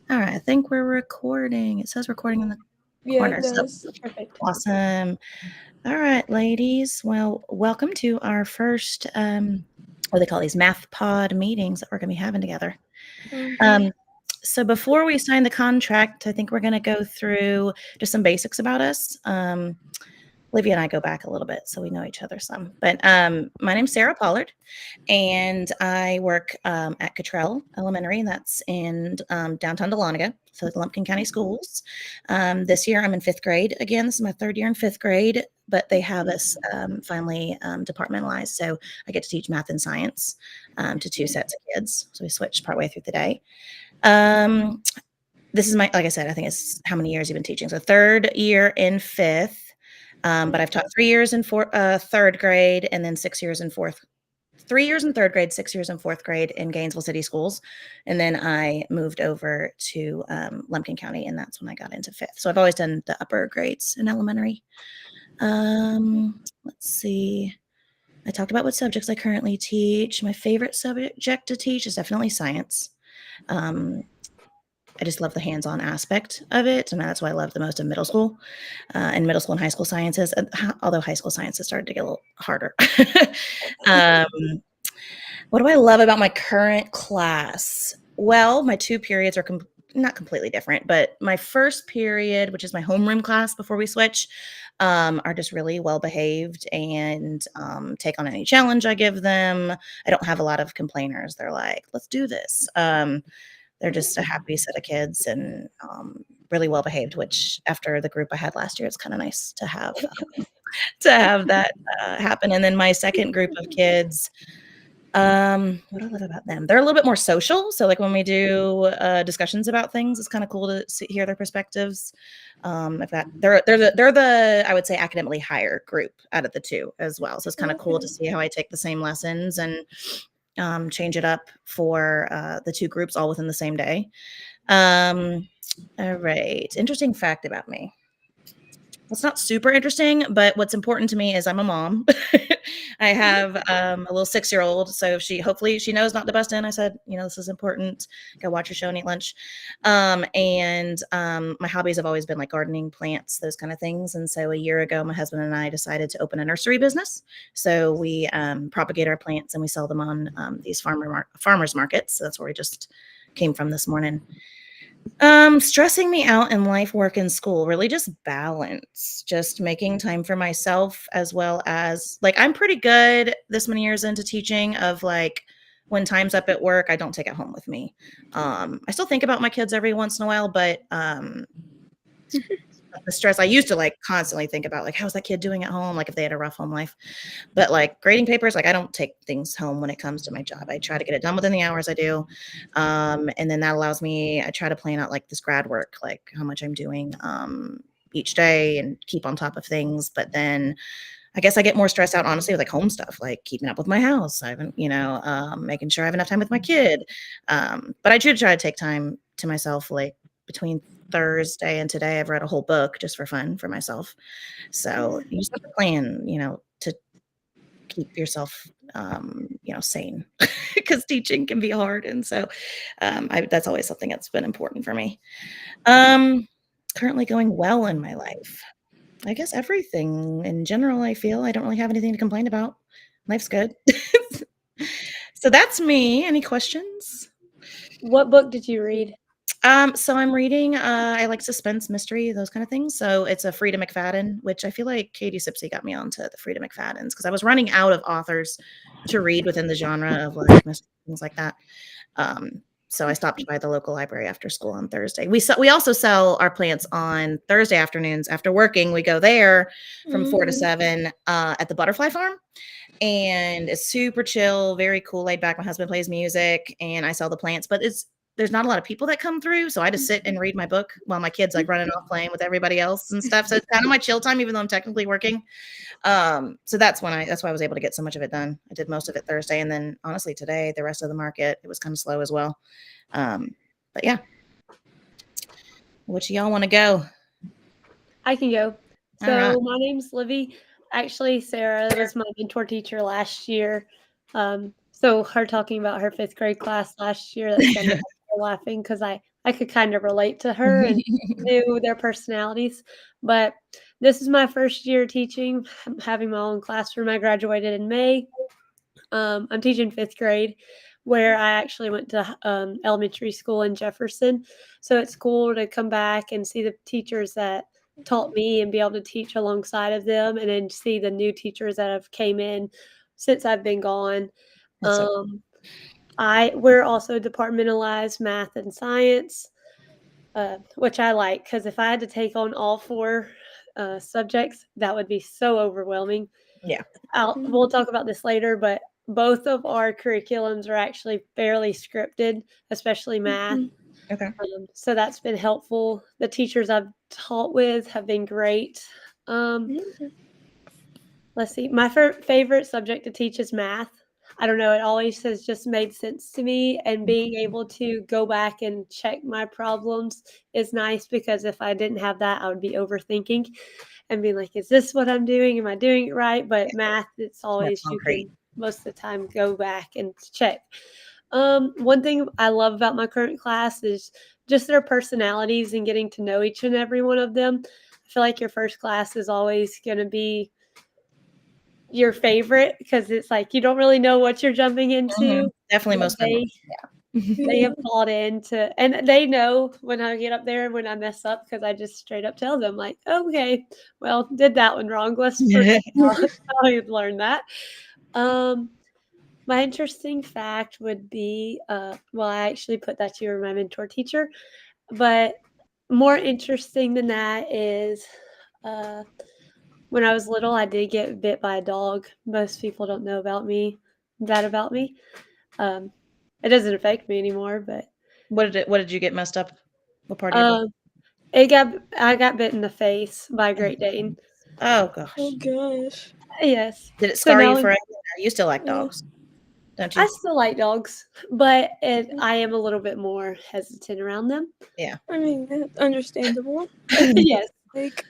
All right, I think we're recording. It says recording in the Yeah, corner. it So does. Perfect. awesome. All right, ladies. Well, welcome to our first what do they call these math pod meetings that we're going to be having together. Mhm. Um, so before we sign the contract, I think we're going to go through just some basics about us. Livia and I go back a little bit, so we know each other some. But my name's Sarah Pollard, and I work at Cottrell Elementary, and that's in downtown Dahlonega, so the Lumpkin County Schools. This year, I'm in fifth grade again. This is my third year in fifth grade, but they have us finally departmentalized, so I get to teach math and science to two sets of kids. So we switched partway through the day. This is like I said, I think it's how many years you've been teaching. So third year in fifth. But I've taught 3 years in third grade and then 6 years in fourth. 3 years in third grade, 6 years in fourth grade in Gainesville City Schools. And then I moved over to Lumpkin County, and that's when I got into fifth. So I've always done the upper grades in elementary. Let's see. I talked about what subjects I currently teach. My favorite subject to teach is definitely science. I just love the hands-on aspect of it, and that's what I love the most in middle school. And middle school and high school sciences, although high school sciences started to get a little harder. um, what do I love about my current class? Well, my two periods are not completely different, but my first period, which is my homeroom class before we switch, are just really well behaved and take on any challenge I give them. I don't have a lot of complainers. They're like, let's do this. They're just a happy set of kids and really well behaved, which after the group I had last year, it's kind of nice to have that happen. And then my second group of kids, what do I love about them? They're a little bit more social. So like when we do discussions about things, it's kind of cool to hear their perspectives. I've got they're the I would say academically higher group out of the two as well. So it's kind of cool to see how I take the same lessons and change it up for the two groups all within the same day. All right. Interesting fact about me. It's not super interesting, but what's important to me is I'm a mom. I have a little 6-year-old, so hopefully she knows not to bust in. I said, this is important. Go watch your show and eat lunch. And my hobbies have always been like gardening, plants, those kind of things. And so a year ago, my husband and I decided to open a nursery business. So we propagate our plants and we sell them on these farmers markets. So that's where we just came from this morning. Stressing me out in life, work, and school, really just balance, just making time for myself as well as like I'm pretty good this many years into teaching of like when time's up at work, I don't take it home with me. I still think about my kids every once in a while, but the stress I used to like constantly think about like how's that kid doing at home, like if they had a rough home life. But like grading papers, like I don't take things home when it comes to my job. I try to get it done within the hours I do. And then that allows me, I try to plan out like this grad work, like how much I'm doing each day and keep on top of things. But then I guess I get more stressed out, honestly, with like home stuff, like keeping up with my house. I haven't, making sure I have enough time with my kid. But I do try to take time to myself, like between Thursday and today, I've read a whole book just for fun for myself. So you just have to plan, to keep yourself, sane because teaching can be hard. And so that's always something that's been important for me. Um, Currently going well in my life. I guess everything in general, I feel I don't really have anything to complain about. Life's good. So that's me. Any questions? What book did you read? So I'm reading, I like suspense, mystery, those kind of things. So it's a Frida McFadden, which I feel like Katie Sipsey got me onto the Frida McFaddens because I was running out of authors to read within the genre of like mystery, things like that. So I stopped by the local library after school on Thursday. We also sell our plants on Thursday afternoons after working. We go there from 4 to 7 at the Butterfly Farm, and it's super chill, very cool, laid back. My husband plays music, and I sell the plants. But there's not a lot of people that come through, so I just sit and read my book while my kids like running off playing with everybody else and stuff. So it's kind of my chill time, even though I'm technically working. So that's why I was able to get so much of it done. I did most of it Thursday, and then honestly today, the rest of the market, it was kind of slow as well. But yeah, which y'all want to go? I can go. All right. So my name's Livy. Actually, Sarah was my mentor teacher last year. So her talking about her fifth grade class last year, that's kind of laughing because I I could kind of relate to her and knew their personalities. But this is my first year teaching, having my own classroom. I graduated in May. I'm teaching 5th grade, where I actually went to elementary school in Jefferson. So it's cool to come back and see the teachers that taught me and be able to teach alongside of them, and then see the new teachers that have came in since I've been gone. That's so Um, we're also departmentalized math and science, which I like because if I had to take on all 4 subjects, that would be so overwhelming. yeah. We'll talk about this later, but both of our curriculums are actually fairly scripted, especially math. Okay. So that's been helpful. The teachers I've taught with have been great. Um, let's see. My favorite subject to teach is math. I don't know. It always has just made sense to me, and being able to go back and check my problems is nice because if I didn't have that, I would be overthinking and being like, "Is this what I'm doing? Am I doing it right?" But math, it's More always you concrete. can most of the time go back and check. One thing I love about my current class is just their personalities and getting to know each and every one of them. I feel like your first class is always going to be your favorite because it's like you don't really know what you're jumping into. Definitely But most memorable. Yeah. they have bought into, and they know when I get up there and when I mess up because I just straight up tell them like, okay, well, did that one wrong. Let's forget how you learned that. Um, my interesting fact would be, well, I actually put that you were my mentor teacher, but more interesting than that is, uh, when I was little, I did get bit by a dog. Most people don't know that about me. Um, it doesn't affect me anymore, but What did you get messed up? What part of your body? um, I got bit in the face by a Great Dane. Oh Oh gosh. gosh. Yes. Did it So scar you now forever? You still like Yeah. dogs, don't I you? still like dogs, but I am a little bit more hesitant around them. Yeah. I mean, that's understandable. Yes. Like,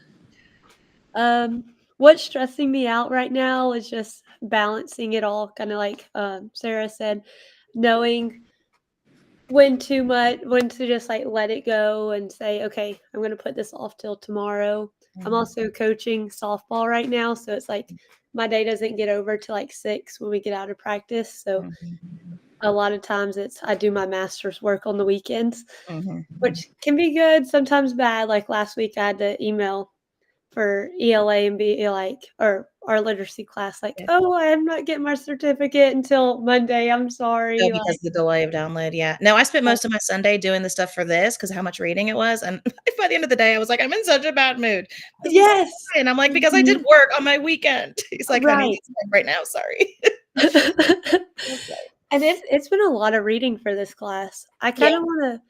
What's stressing me out right now is just balancing it all, kind of like Sarah said, knowing when to just like let it go and say, okay, I'm going to put this off till tomorrow. I'm also coaching softball right now, so it's like my day doesn't get over to like 6 when we get out of practice. So a lot of times I do my master's work on the weekends, which can be good, sometimes bad. Like last week, I had to email for ELA and be like, or our literacy class, like, Yeah. oh, I'm not getting my certificate until Monday. I'm Oh, sorry. because Like, of the delay of download, yeah. No, I spent most of my Sunday doing the stuff for this because how much reading it was, and by the end of the day, I was like, "I'm in such a bad mood. This is yes, why," and I'm like, "Because I did work on my weekend." He's like, "Honey, right. it's like right now, sorry." And it's been a lot of reading for this class. I Yeah. kind of want to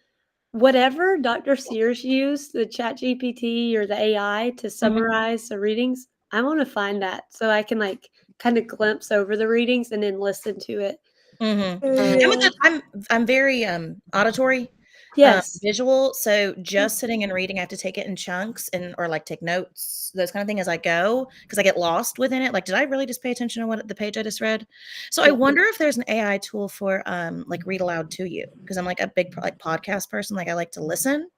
whatever Dr. Sears used, the Chat GPT or the AI to summarize the readings. I want to find that so I can like kind of glimpse over the readings and then listen to it. Mhm. oh I'm with yeah. the I'm very, auditory, Yes. visual, so just sitting and reading, I have to take it in chunks and or, like, take notes, those kinda thing as I go because I get lost within it, like, "Did I really just pay attention to what the page I just read?" So I Yeah. wonder if there's an AI tool for, like, read aloud to you because 'cause I'm, like, a big, like, podcast person, like, I like to listen,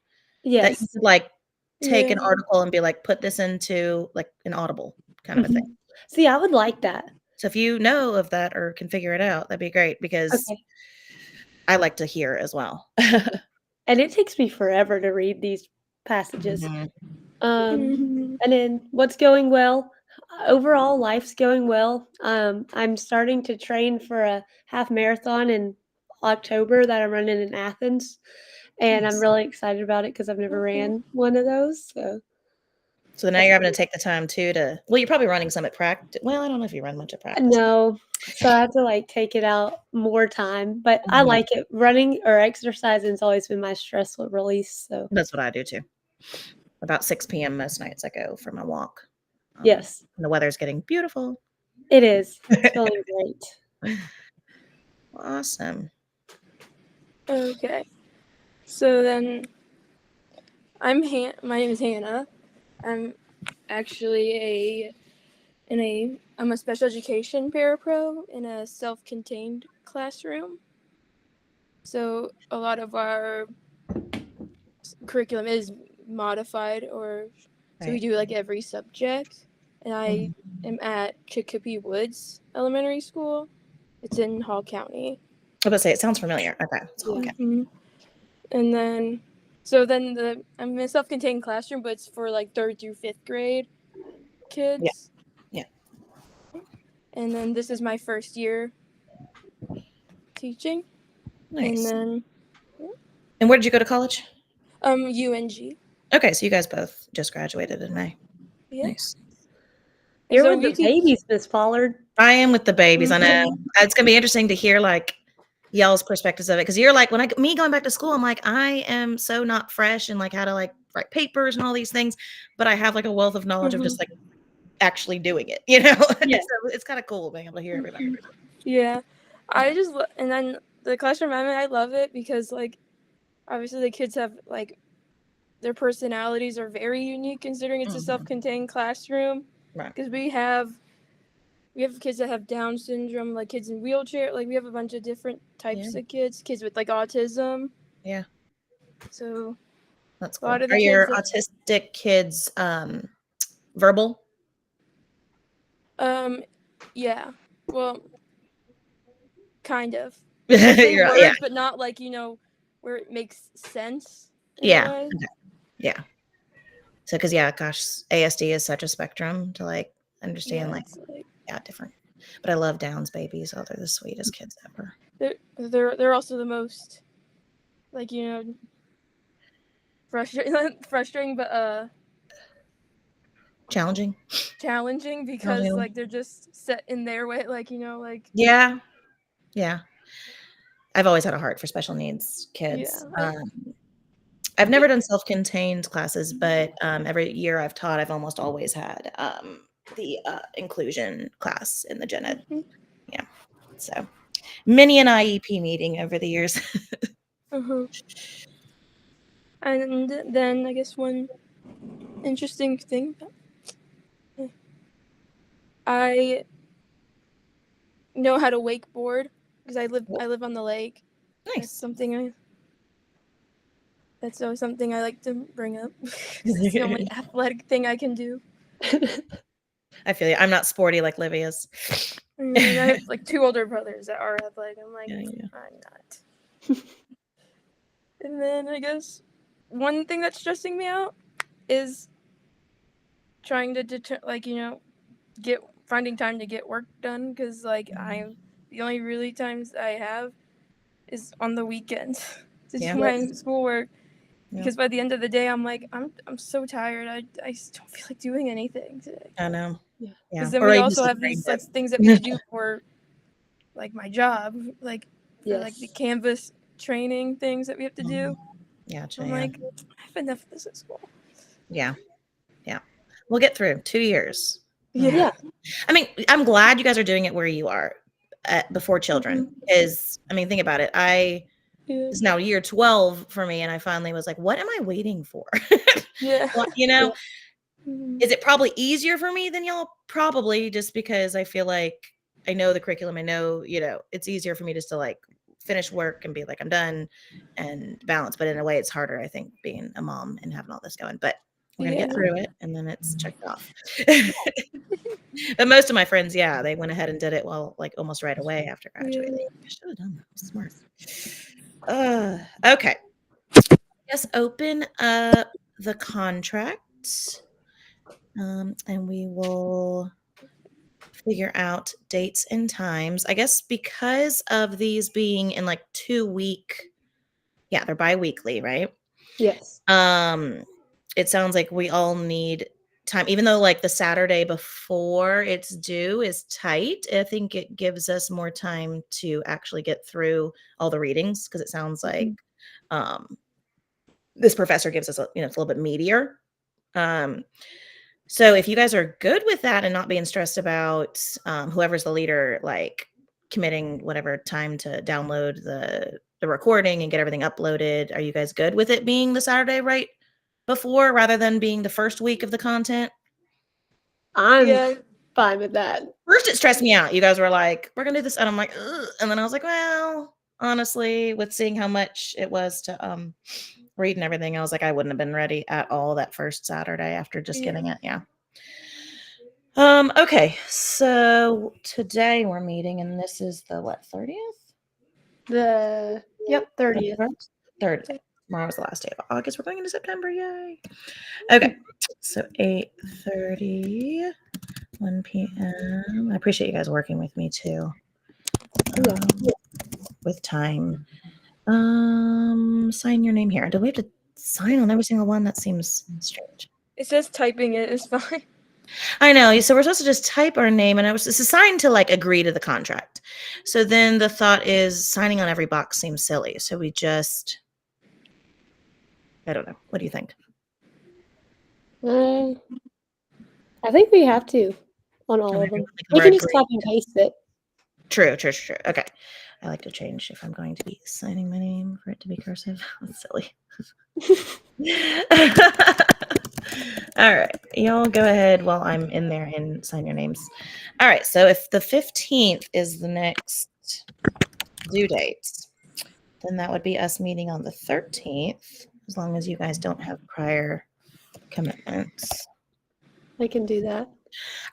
that you Yes. could, like, take an Yeah. article and be like, "Put this into, like, an Audible," kind of a thing. Mhm. See, I would like that. So if you know of that or can figure it out, that'd be great because Okay. I like to hear as well. And it takes me forever to read these passages. Mhm. Um, Mhm. and then what's going well? Overall, life's going well. I'm starting to train for a half marathon in October that I'm running in Athens, and I'm Nice. really excited about it because I've never ran one of those. So So now that's you're having to take the time too to well, you're probably running some at practice. Well, I don't know if you run much at practice. no, so I have to like take it out more time, but I Mhm. like it. Running or exercising has always been my stress release. So That's what I do too. About 6 PM most nights I go for my walk. yes, And the weather's getting beautiful. it is. It's feeling great. Awesome. Okay. So then, my name is Hannah. I'm actually I'm a special education parapro in a self-contained classroom. So a lot of our curriculum is modified, or so we Right. do like every subject. And I am at Chicopee Woods Elementary School. It's in Hall County. I was about to say it sounds familiar. Okay. It's all Yeah. okay. Mhm. And then, so then I'm in a self-contained classroom, but it's for like 3rd through 5th grade kids. Yeah. And then this is my first year teaching. Nice. And And where did you go to college? then UNG. Okay, so you guys both just graduated in May. Yeah. Nice. You're So with we the teach- babies, Miss Pollard. I am with the babies. I know Mhm. it's gonna be interesting to hear like y'all's perspectives of it, because you're like me going back to school, I'm like I am so not fresh and like how to like write papers and all these things, but I have like a wealth of knowledge of just like actually doing it, you know. Yeah. So it's kind of cool being able to hear everybody. Yeah. And then the classroom environment, I love it because like obviously the kids have like their personalities are very unique considering it's a Mhm. self-contained classroom. Right. Because we have kids that have Down syndrome, like kids in wheelchair, like we have a bunch of different types of kids with like autism. Yeah. So That's a cool. lot of the Are your kids autistic kids verbal? yeah. Well, kind of. They say You're- words, yeah. but not like, where it makes sense. in a Yeah. way. Okay. Yeah. So, because gosh, ASD is such a spectrum to like understand, Yeah, like it's like different. But I love Downs babies. Oh, they're the sweetest kids ever. they're also the most like frustrating but Challenging. challenging because Challenging. like they're just set in their way, like like Yeah. Yeah. I've always had a heart for special needs kids. Yeah. I've never done self-contained classes, but every year I've taught, I've almost always had the inclusion class in the gen ed. Mhm. Yeah. So many an IEP meeting over the years. Uh-huh. And then I guess one interesting thing, I know how to wakeboard because I live on the lake. That's Nice. something that's always something I like to bring up. It's the only athletic thing I can do. I feel you. I'm not sporty like Livia's. And I have like 2 older brothers that are athletic. I'm like, Yeah. I'm not. And then I guess one thing that's stressing me out is trying to finding time to get work done because like I'm the only really times I have is on the weekends to Yeah. do my schoolwork. Yeah. Because by the end of the day, I'm like, I'm so tired. I just don't feel like doing anything today. I know. Yeah. Because then Or we you also just have agree these that- like things that we have to do for like my job, like for like the Yes. Canvas training things that we have to do. Yeah. I'm like, I have enough of this at school. Yeah. We'll get through 2 years. Yeah. I mean, I'm glad you guys are doing it where you are before children. Is I mean, think about it. Yeah. It's now year 12 for me, and I finally was like, what am I waiting for? Yeah. Well, is it probably easier for me than y'all? Probably, just because I feel like I know the curriculum. I know, it's easier for me just to like finish work and be like, I'm done and balance. But in a way, it's harder, I think, being a mom and having all this going. But we're going to get through it, and then it's checked off. But most of my friends, they went ahead and did it like almost right away after graduating. I should have done that. Smart. Okay. Let's open up the contract, and we will figure out dates and times. I guess because of these being in like 2 week, they're bi-weekly, right? Yes. It sounds like we all need time, even though like the Saturday before it's due is tight. I think it gives us more time to actually get through all the readings, because it sounds like this professor gives us it's a little bit meatier. So if you guys are good with that and not being stressed about whoever's the leader like committing whatever time to download the recording and get everything uploaded, are you guys good with it being the Saturday right before rather than being the first week of the content? I'm fine with that. First, it stressed me out. You guys were like, we're going to do this. And I'm like, ugh. And then I was like, well, honestly, with seeing how much it was to read and everything. I was like, I wouldn't have been ready at all that first Saturday after just Yeah. getting it. Yeah. Okay, so today we're meeting, and this is the what, 30th? Yep, 30th. Third. Tomorrow was the last day of August. We're going into September. Yay. Okay. So 8:30, 1 p.m. I appreciate you guys working with me too. With time. Sign your name here. Do we have to sign on every single one? That seems strange. It says typing it is fine. I know. So we're supposed to just type our name, and it's assigned to like agree to the contract. So then the thought is signing on every box seems silly. So we just, I don't know. What do you think? I think we have to on all of them. Like We we're can just agreeing. copy and paste it. True. Okay. I like to change if I'm going to be signing my name for it to be cursive. That's silly. All right. Y'all go ahead while I'm in there and sign your names. All right. So if the 15th is the next due date, then that would be us meeting on the 13th, as long as you guys don't have prior commitments. I can do that.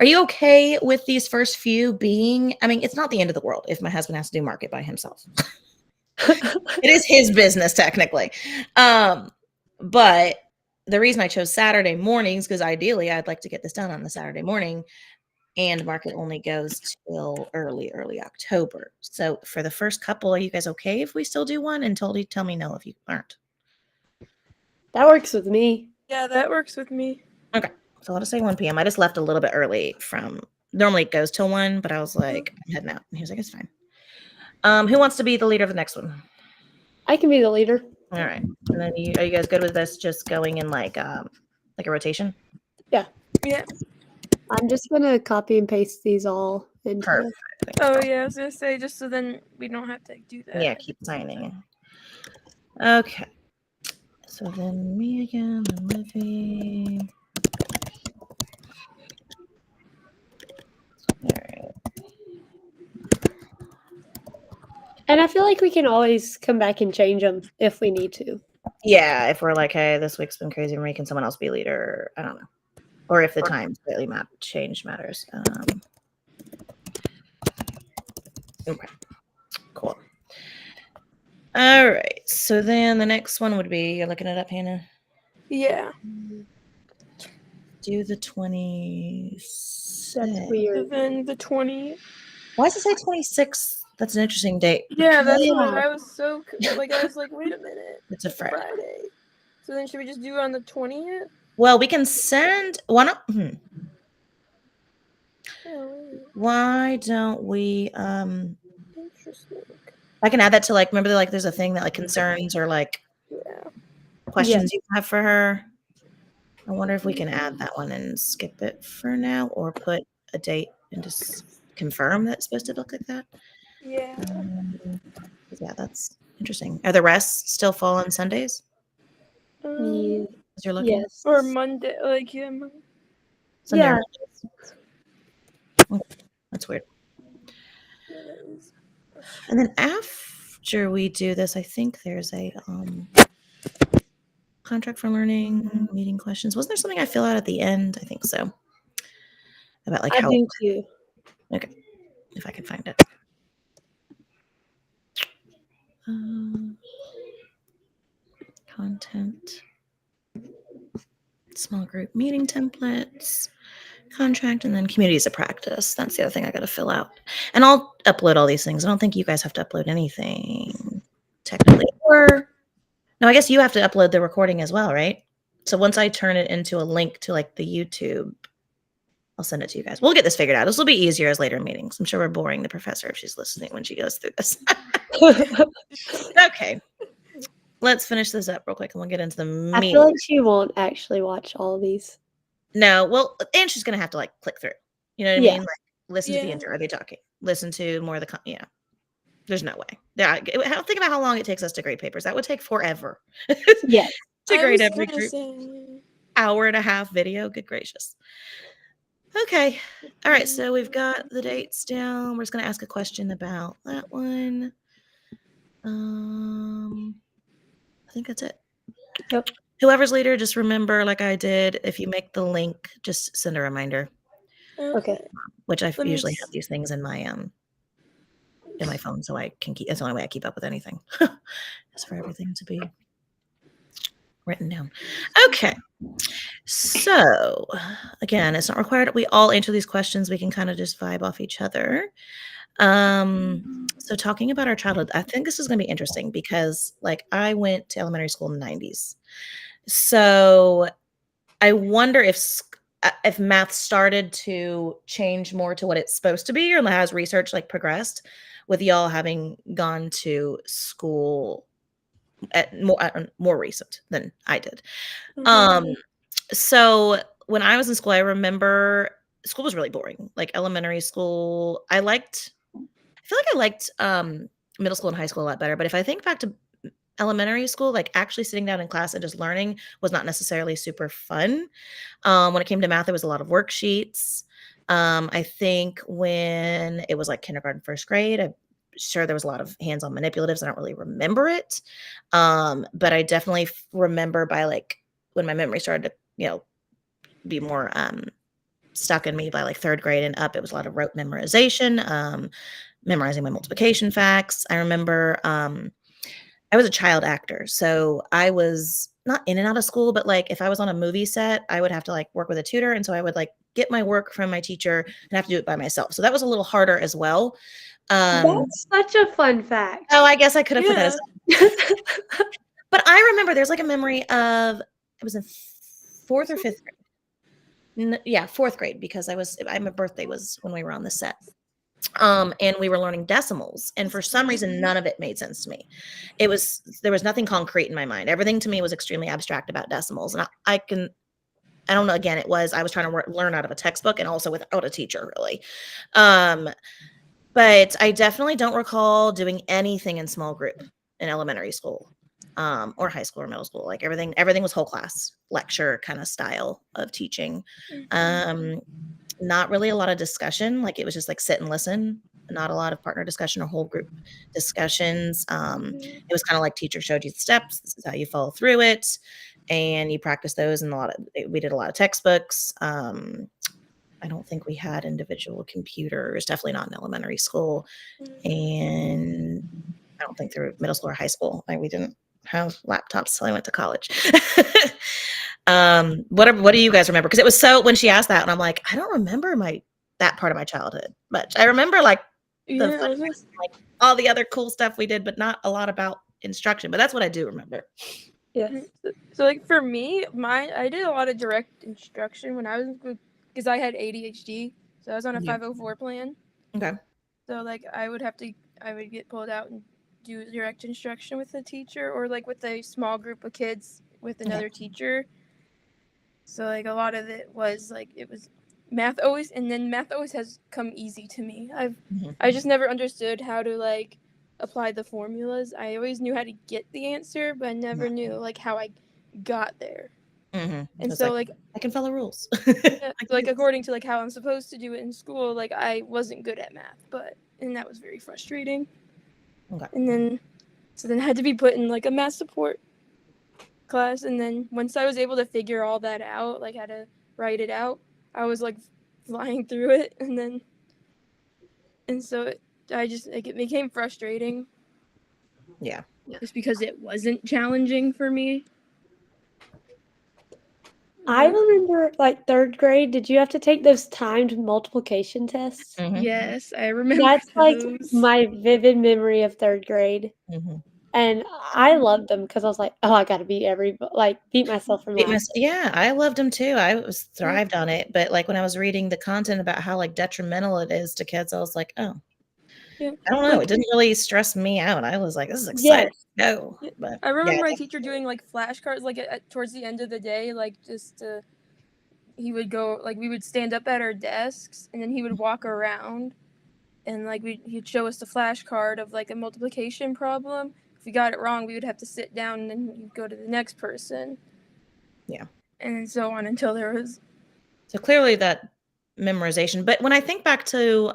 Are you okay with these first few being, I mean, it's not the end of the world if my husband has to do market by himself. It is his business technically. But the reason I chose Saturday mornings, because ideally I'd like to get this done on the Saturday morning, and market only goes till early October. So for the first couple, are you guys okay if we still do one? And tell me no if you aren't. That works with me. Yeah, that works with me. Okay. So I'll just say 1 p.m. I just left a little bit early from normally it goes till 1, but I was like, I'm heading out. And he was like, it's fine. Who wants to be the leader of the next one? I can be the leader. All right. And then are you guys good with this just going in like a rotation? Yeah. I'm just gonna copy and paste these all into Perfect. Oh yeah, I was gonna say just so then we don't have to do that. Yeah, keep signing. Okay. So then me again and Livy. All right. And I feel like we can always come back and change them if we need to. Yeah, if we're like, hey, this week's been crazy, we're making someone else be leader. I don't know. Or if the time slightly change matters. Okay. Cool. All right. So then the next one would be, you're looking it up, Hannah? Yeah. Do the 26th. That's weird. And then the 20th. Why does it say 26th? That's an interesting date. Yeah, that's Yeah. what I was so like. I was like, wait a minute, It's a Friday. Friday. So then should we just do it on the 20th? Well, we can send one up. Why don't we Interesting. I can add that to like, remember like there's a thing that like concerns or like questions you have for her. I wonder if we can add that one and skip it for now, or put a date and just confirm that it's supposed to look like that. Yeah. Yeah, that's interesting. Are the rest still fall on Sundays? Yeah. As you're looking? Yes. Or Monday, like Sunday Yeah. or Mondays? That's weird. And then after we do this, I think there's a contract for learning, meeting questions. Wasn't there something I fill out at the end? I think so. About like I how. do too. Okay, if I can find it. Content. Small group meeting templates. Contract, and then communities of practice. That's the other thing I got to fill out. And I'll upload all these things. I don't think you guys have to upload anything technically. Or no, I guess you have to upload the recording as well, right? So once I turn it into a link to like the YouTube, I'll send it to you guys. We'll get this figured out. This will be easier as later meetings. I'm sure we're boring the professor if she's listening when she goes through this. Okay. Let's finish this up real quick and we'll get into the meeting. I feel like she won't actually watch all of these. No, well, and she's gonna have to like click through. You know what I Yeah. mean? Like listen to the intro. Are they talking? Listen to more of the yeah. There's no way. Yeah, think about how long it takes us to grade papers. That would take forever. Yeah. To I grade was every gonna group. say- Hour and a half video. Good gracious. Okay. All right. So we've got the dates down. We're just gonna ask a question about that one. I think that's it. Yep. Whoever's leader, just remember, like I did, if you make the link, just send a reminder, Okay. which I Let me usually s- have these things in my phone, so I can keep. That's the only way I keep up with anything. Is for everything to be written down. Okay. So again, it's not required we all answer these questions. We can kind of just vibe off each other. So talking about our childhood, I think this is going to be interesting because like I went to elementary school in the 90s. So I wonder if math started to change more to what it's supposed to be, or has research like progressed with y'all having gone to school at more recent than I did. Mhm. So when I was in school, I remember school was really boring. Like elementary school, I feel like I liked middle school and high school a lot better. But if I think back to elementary school, like actually sitting down in class and just learning was not necessarily super fun. When it came to math, there was a lot of worksheets. I think when it was like kindergarten, first grade, I'm sure there was a lot of hands-on manipulatives. I don't really remember it. But I definitely remember by like when my memory started to, be more stuck in me by like third grade and up, it was a lot of rote memorization, memorizing my multiplication facts. I remember I was a child actor, so I was not in and out of school, but like if I was on a movie set, I would have to like work with a tutor, and so I would like get my work from my teacher and have to do it by myself. So that was a little harder as well. That's such a fun fact. Oh, I guess I could have put that as, Yeah. but I remember there's like a memory of it was in fourth or fifth grade. Yeah, fourth grade because my birthday was when we were on the set. And we were learning decimals, and for some reason none of it made sense to me. There was nothing concrete in my mind. Everything to me was extremely abstract about decimals, and I don't know, again, I was trying to learn out of a textbook and also without a teacher really. But I definitely don't recall doing anything in small group in elementary school, or high school or middle school. Like everything was whole class lecture kind of style of teaching. Mhm. Not really a lot of discussion. Like it was just like sit and listen. Not a lot of partner discussion or whole group discussions. It was kind of like teacher showed you the steps. This is how you follow through it, and you practice those. And we did a lot of textbooks. I don't think we had individual computers. Definitely not in elementary school, and I don't think through middle school or high school. Like we didn't have laptops till I went to college. What do you guys remember? Because it was so when she asked that, and I'm like, I don't remember that part of my childhood much. I remember like the Yeah, fun facts, like all the other cool stuff we did, but not a lot about instruction. But that's what I do remember. Yes. So like for me, I did a lot of direct instruction when I was because I had ADHD, so I was on a Yeah. 504 plan. Okay. So like I would get pulled out and do direct instruction with a teacher or like with a small group of kids with another teacher. So like a lot of it was like it was math always has come easy to me. Mhm. I just never understood how to like apply the formulas. I always knew how to get the answer, but I never knew like how I got there. Mm-hmm. And It's so like like I can follow rules. yeah, so, like according to like how I'm supposed to do it in school, like I wasn't good at math, and that was very frustrating. Okay. And then I had to be put in like a math support class, and then once I was able to figure all that out, like how to write it out, I was like flying through it, and so it became frustrating Yeah. just because it wasn't challenging for me. I remember like third grade. Did you have to take those timed multiplication tests? Mhm. Yes, I remember That's like those. my vivid memory of third grade. Mhm. And I loved them because I was like, oh, I got to beat myself for math. Yeah, I loved them too. Thrived on it, but like when I was reading the content about how like detrimental it is to kids, I was like, oh, Yeah. I don't know. It didn't really stress me out. I was like, this is exciting. Yes. Go. Yeah. But I yeah, remember my teacher doing like flashcards like towards the end of the day, like he would go like we would stand up at our desks and then he would walk around and like he'd show us the flashcard of like a multiplication problem. If we got it wrong, we would have to sit down and then he'd go to the next person. Yeah. And so on until there was. So clearly that memorization. But when I think back to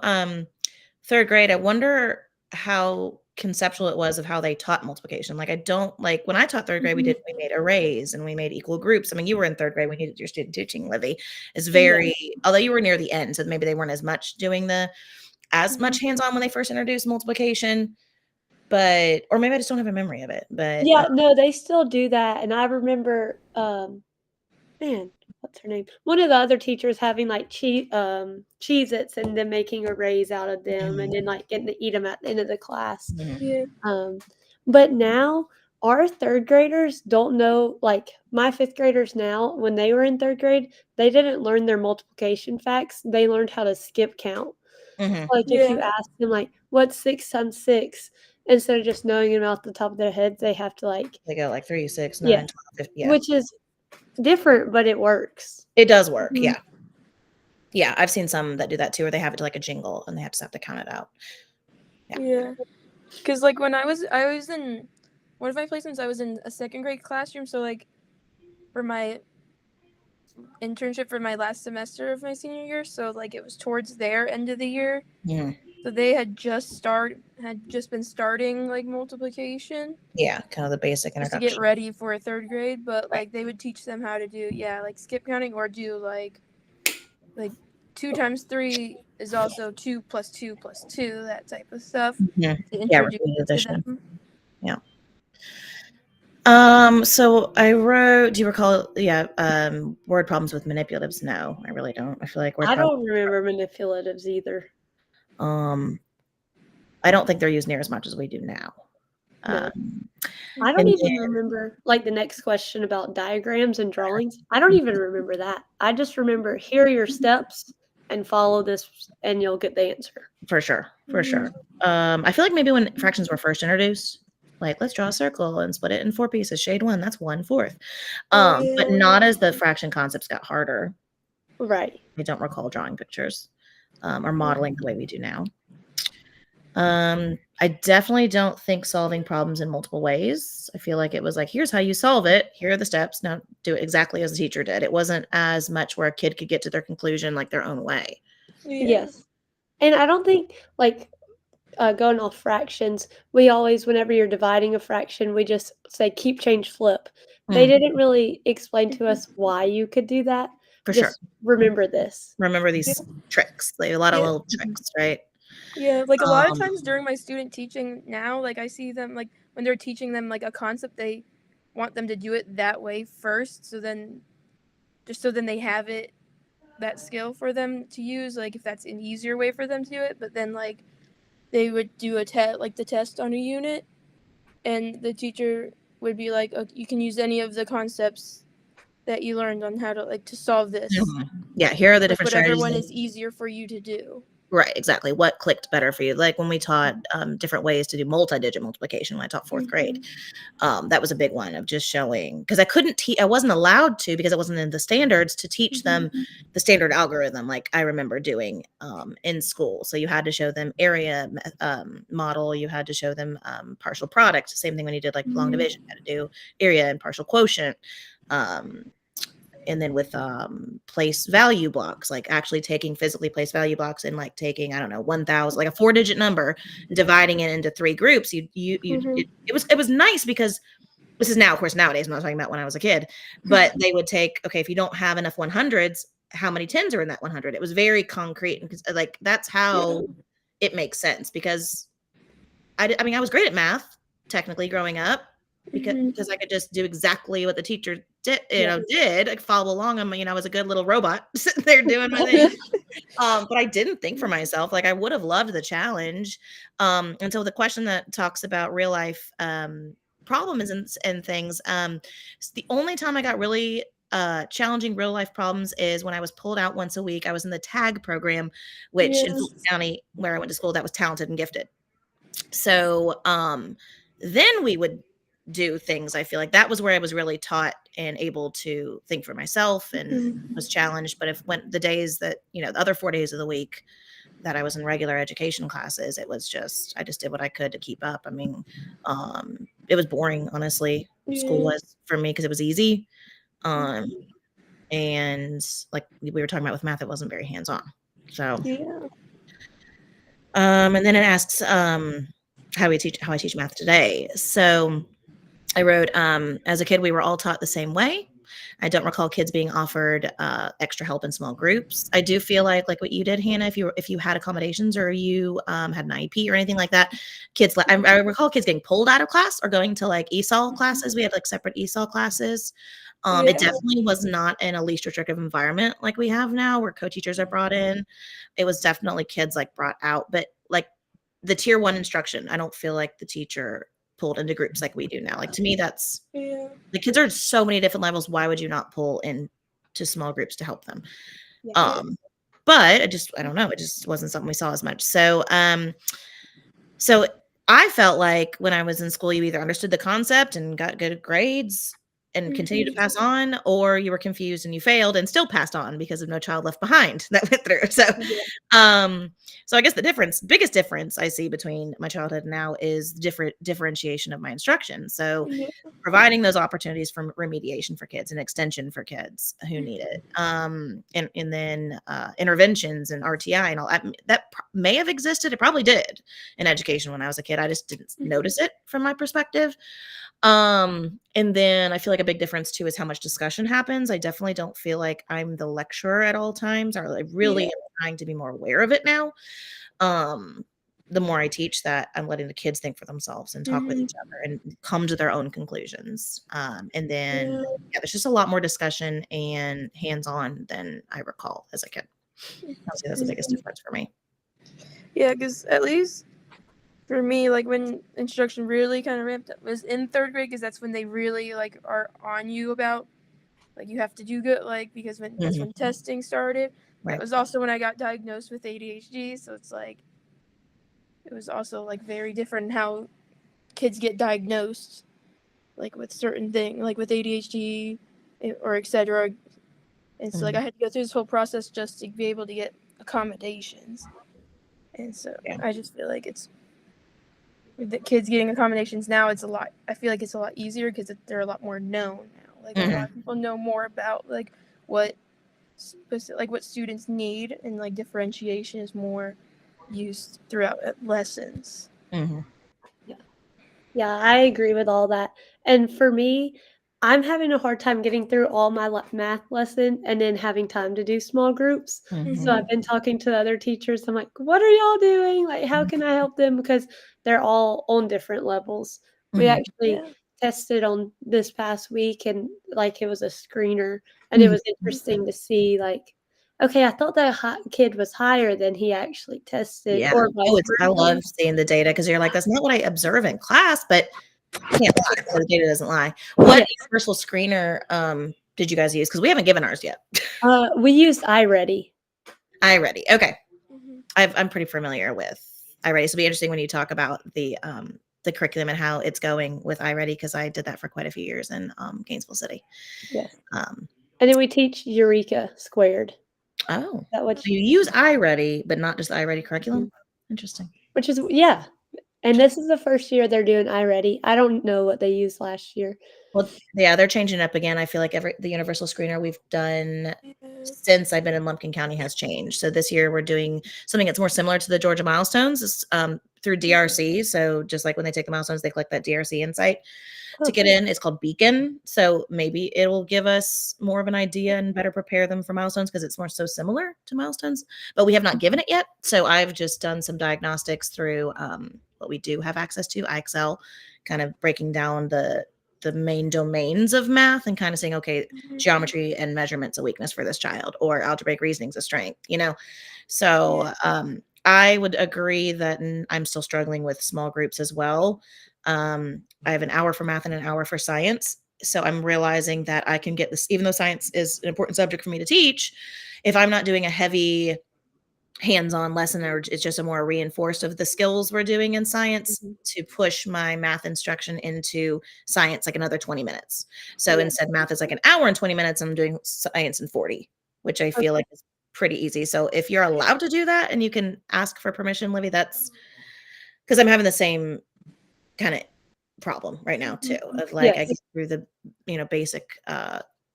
third grade, I wonder how conceptual it was of how they taught multiplication. Like I don't like when I taught third grade, we made arrays and we made equal groups. I mean, you were in third grade when you did your student teaching, Livy. It's very, although you were near the end, so maybe they weren't as much doing as much hands-on when they first introduced multiplication, but or maybe I just don't have a memory of it. But Yeah, no, they still do that, and I remember, man, what's her name? One of the other teachers having, like, Cheez-Its and then making arrays out of them and then, like, getting to eat them at the end of the class. Yeah. But now our 3rd graders don't know like, my 5th graders now, when they were in 3rd grade, they didn't learn their multiplication facts, they learned how to skip count. Like, if you Yeah. ask them, like, "What's 6 times 6?" Instead of just knowing them off the top of their heads, they have to, like they go like 3, 6, 9, Yeah. 12, 15. Yeah. Which is different, but it works. It does work. Mhm. Yeah. Yeah. I've seen some that do that too, where they have it to like a jingle and they have to count it out. Yeah. Because like when I was in one of my placements, I was in a 2nd grade classroom. So like for my internship for my last semester of my senior year, so like it was towards their end of the year. So they had just been starting like multiplication. Yeah, kind of the basic Just to introduction. get ready for 3rd grade, but Right. like they would teach them how to do like skip counting or do like 2 times 3 is also 2 plus 2 plus 2, that type of stuff. Yeah. To Yeah, introduce repeated it to addition. them. So I wrote, do you recall, word problems with manipulatives? No, I really don't. I feel like word I problems, don't remember manipulatives either. I don't think they're used near as much as we do now. No. I don't and even remember, like, the next question about diagrams and drawings. I don't even remember that. I just remember, here are your steps and follow this and you'll get the answer. For sure. I feel like maybe when fractions were first introduced, like let's draw a circle and split it in 4 pieces, shade 1, that's 1/4. But not as the fraction concepts got harder. Right. I don't recall drawing pictures or modeling the way we do now. I definitely don't think solving problems in multiple ways. I feel like it was like, here's how you solve it. Here are the steps. Now do it exactly as the teacher did. It wasn't as much where a kid could get to their conclusion like their own way. Yes. And I don't think, like, going off fractions, we always, whenever you're dividing a fraction, we just say keep, change, flip. They didn't really explain to us why you could do that. For Just sure. remember this. Remember these tricks. Like a lot of little tricks, right? Yeah, like a lot of times during my student teaching now, like I see them like when they're teaching them like a concept, they want them to do it that way first. So then they have it, that skill for them to use, like if that's an easier way for them to do it. But then like they would do a test, like the test on a unit, and the teacher would be like, oh, you can use any of the concepts that you learned on how to like to solve this. Yeah, here are the Like different whatever strategies. one is easier for you to do. Right, exactly. What clicked better for you? Like when we taught different ways to do multi-digit multiplication when I taught 4th grade. That was a big one of just showing, because I couldn't teach, I wasn't allowed to, because it wasn't in the standards to teach them the standard algorithm like I remember doing in school. So you had to show them area model, you had to show them partial product, same thing when you did like long division, you had to do area and partial quotient. And then with place value blocks, like actually taking physically place value blocks and like taking, I don't know, 1,000, like a 4-digit number, dividing it into 3 groups. It was nice because this is now, of course, nowadays, I'm not talking about when I was a kid, but they would take, okay, if you don't have enough 100s, how many 10s are in that 100? It was very concrete. And like, that's how it makes sense, because I mean, I was great at math technically growing up because I could just do exactly what the teacher did, like follow along. I was a good little robot sitting there doing my thing. But I didn't think for myself. Like I would have loved the challenge. And so the question that talks about real life problems and things, the only time I got really challenging real life problems is when I was pulled out once a week. I was in the TAG program, which in Fulton County, where I went to school, that was talented and gifted. So then we would do things. I feel like that was where I was really taught and able to think for myself and was challenged. But the days that, the other 4 days of the week that I was in regular education classes, it was just, I just did what I could to keep up. I mean, it was boring, honestly. School was for me because it was easy. And like we were talking about with math, it wasn't very hands-on. So, and then it asks, how I teach math today. So I wrote, as a kid, we were all taught the same way. I don't recall kids being offered extra help in small groups. I do feel like what you did, Hannah, if you had accommodations or you had an IEP or anything like that, kids. I recall kids getting pulled out of class or going to like ESOL classes. We had like separate ESOL classes. It Yeah. definitely was not in a least restrictive environment like we have now, where co-teachers are brought in. It was definitely kids like brought out, but like the tier 1 instruction, I don't feel like the teacher pulled into groups like we do now. Like to me, that's Yeah. the kids are at so many different levels. Why would you not pull into small groups to help them? Yeah. But I don't know. It just wasn't something we saw as much. So I felt like when I was in school, you either understood the concept and got good grades and continued to pass on, or you were confused and you failed and still passed on because of No Child Left Behind that went through. So I guess the biggest difference I see between my childhood now is differentiation of my instruction. So Yeah. providing those opportunities for remediation for kids and extension for kids who need it. And then interventions and RTI and all that may have existed. It probably did in education when I was a kid. I just didn't notice it from my perspective. And then I feel like a big difference too is how much discussion happens. I definitely don't feel like I'm the lecturer at all times, or I really am trying to be more aware of it now. The more I teach that, I'm letting the kids think for themselves and talk with each other and come to their own conclusions. And then there's just a lot more discussion and hands-on than I recall as a kid. I'll say that's the biggest difference for me. Yeah, because at least for me, like when instruction really kind of ramped up was in 3rd grade, because that's when they really like are on you about like you have to do good, like because that's when testing started. Right. That was also when I got diagnosed with ADHD, so it's like it was also like very different how kids get diagnosed, like with certain thing, like with ADHD or etc. And so like I had to go through this whole process just to be able to get accommodations. And so I just feel like it's with the kids getting accommodations now, it's a lot. I feel like it's a lot easier because they're a lot more known now. Like a lot of people know more about like what students need, and like differentiation is more used throughout lessons. Yeah, I agree with all that. And for me, I'm having a hard time getting through all my math lesson and then having time to do small groups. So I've been talking to other teachers. I'm like, what are y'all doing? Like, how can I help them? Because they're all on different levels. We actually tested on this past week, and like it was a screener, and it was interesting to see like, okay, I thought that kid was higher than he actually tested. Yeah. Or vice I versa. love seeing the data because you're like, that's not what I observe in class, but you can't lie. So the data doesn't lie. What universal screener did you guys use? Because we haven't given ours yet. We used iReady. iReady. Okay. I'm pretty familiar with iReady. So it'll be interesting when you talk about the curriculum and how it's going with iReady, because I did that for quite a few years in Gainesville City. Yes. And then we teach Eureka Squared. Oh, that what so you use iReady, but not just iReady curriculum? Interesting. Which is, and this is the first year they're doing iReady. I don't know what they used last year. Well, yeah, they're changing it up again. I feel like the universal screener we've done since I've been in Lumpkin County has changed. So this year we're doing something that's more similar to the Georgia Milestones. It's through DRC. So just like when they take the milestones, they collect that DRC insight to get in. It's called Beacon. So maybe it will give us more of an idea and better prepare them for milestones, because it's more so similar to milestones, but we have not given it yet. So I've just done some diagnostics through what we do have access to, IXL, kind of breaking down the main domains of math and kind of saying, okay, geometry and measurement's a weakness for this child, or algebraic reasoning's a strength, So I would agree that I'm still struggling with small groups as well. I have an hour for math and an hour for science. So I'm realizing that I can get this, even though science is an important subject for me to teach, if I'm not doing a heavy hands-on lesson, or it's just a more reinforced of the skills we're doing in science, to push my math instruction into science like another 20 minutes. So instead math is like an hour and 20 minutes, I'm doing science in 40, which I feel like is pretty easy. So if you're allowed to do that and you can ask for permission, Livy, that's because I'm having the same kind of problem right now too, of like I get through the basic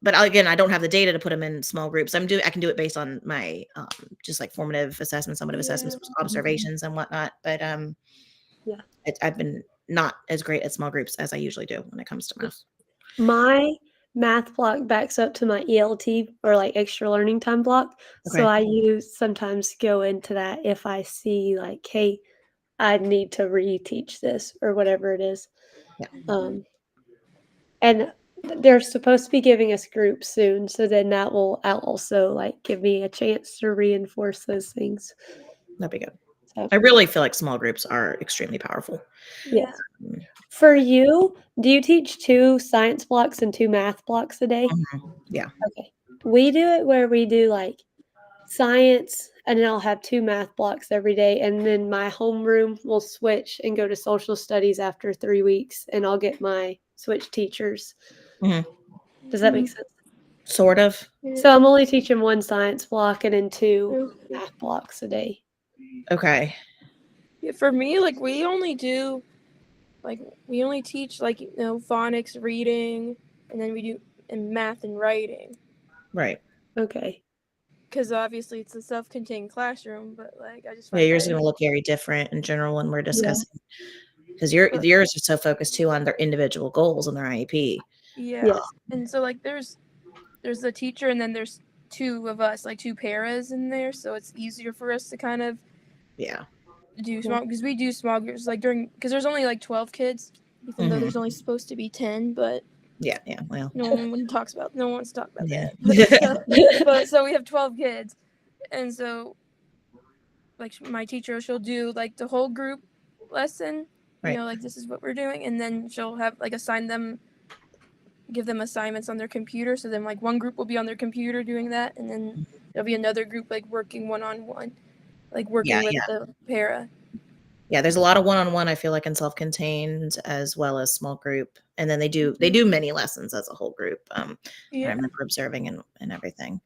but again, I don't have the data to put them in small groups. I can do it based on my just like formative assessments, summative assessments, observations and whatnot. But Yeah. I've been not as great at small groups as I usually do when it comes to math. My math block backs up to my ELT or like extra learning time block. So Okay. I sometimes go into that if I see like, hey, I need to reteach this or whatever it is. Yeah. And they're supposed to be giving us groups soon, so then that will also like give me a chance to reinforce those things. That'd be good. So I really feel like small groups are extremely powerful. yes. For you, do you teach 2 science blocks and 2 math blocks a day? Yeah. Okay. We do it where we do like science and then I'll have 2 math blocks every day and then my homeroom will switch and go to social studies after 3 weeks and I'll get my switch teachers. Mhm. Does that make sense? Sort of. So I'm only teaching 1 science block and then 2 math blocks a day. Okay. Yeah, for me, like we only teach like phonics, reading, and then we do math and writing. Right. Okay. Because obviously it's a self-contained classroom, but like I just Yeah, find yours is that going to look very different in general when we're Yeah. discussing because yours are so focused too on their individual goals and their IEP. yeah. Yes. And so like there's the teacher and then there's 2 of us, like 2 paras in there, so it's easier for us to kind of Yeah. do small because we do small groups like because there's only like 12 kids, even though there's only supposed to be 10, but Yeah. Yeah. Well. no one wants to talk about Yeah. that. But so we have 12 kids, and so like my teacher, she'll do like the whole group lesson, Right. like this is what we're doing, and then she'll have like give them assignments on their computer. So then like one group will be on their computer doing that, and then there'll be another group like working one-on-one, like working with the para. Yeah, there's a lot of one-on-one, I feel like, in self-contained as well as small group. And then they do many lessons as a whole group. I remember observing and everything.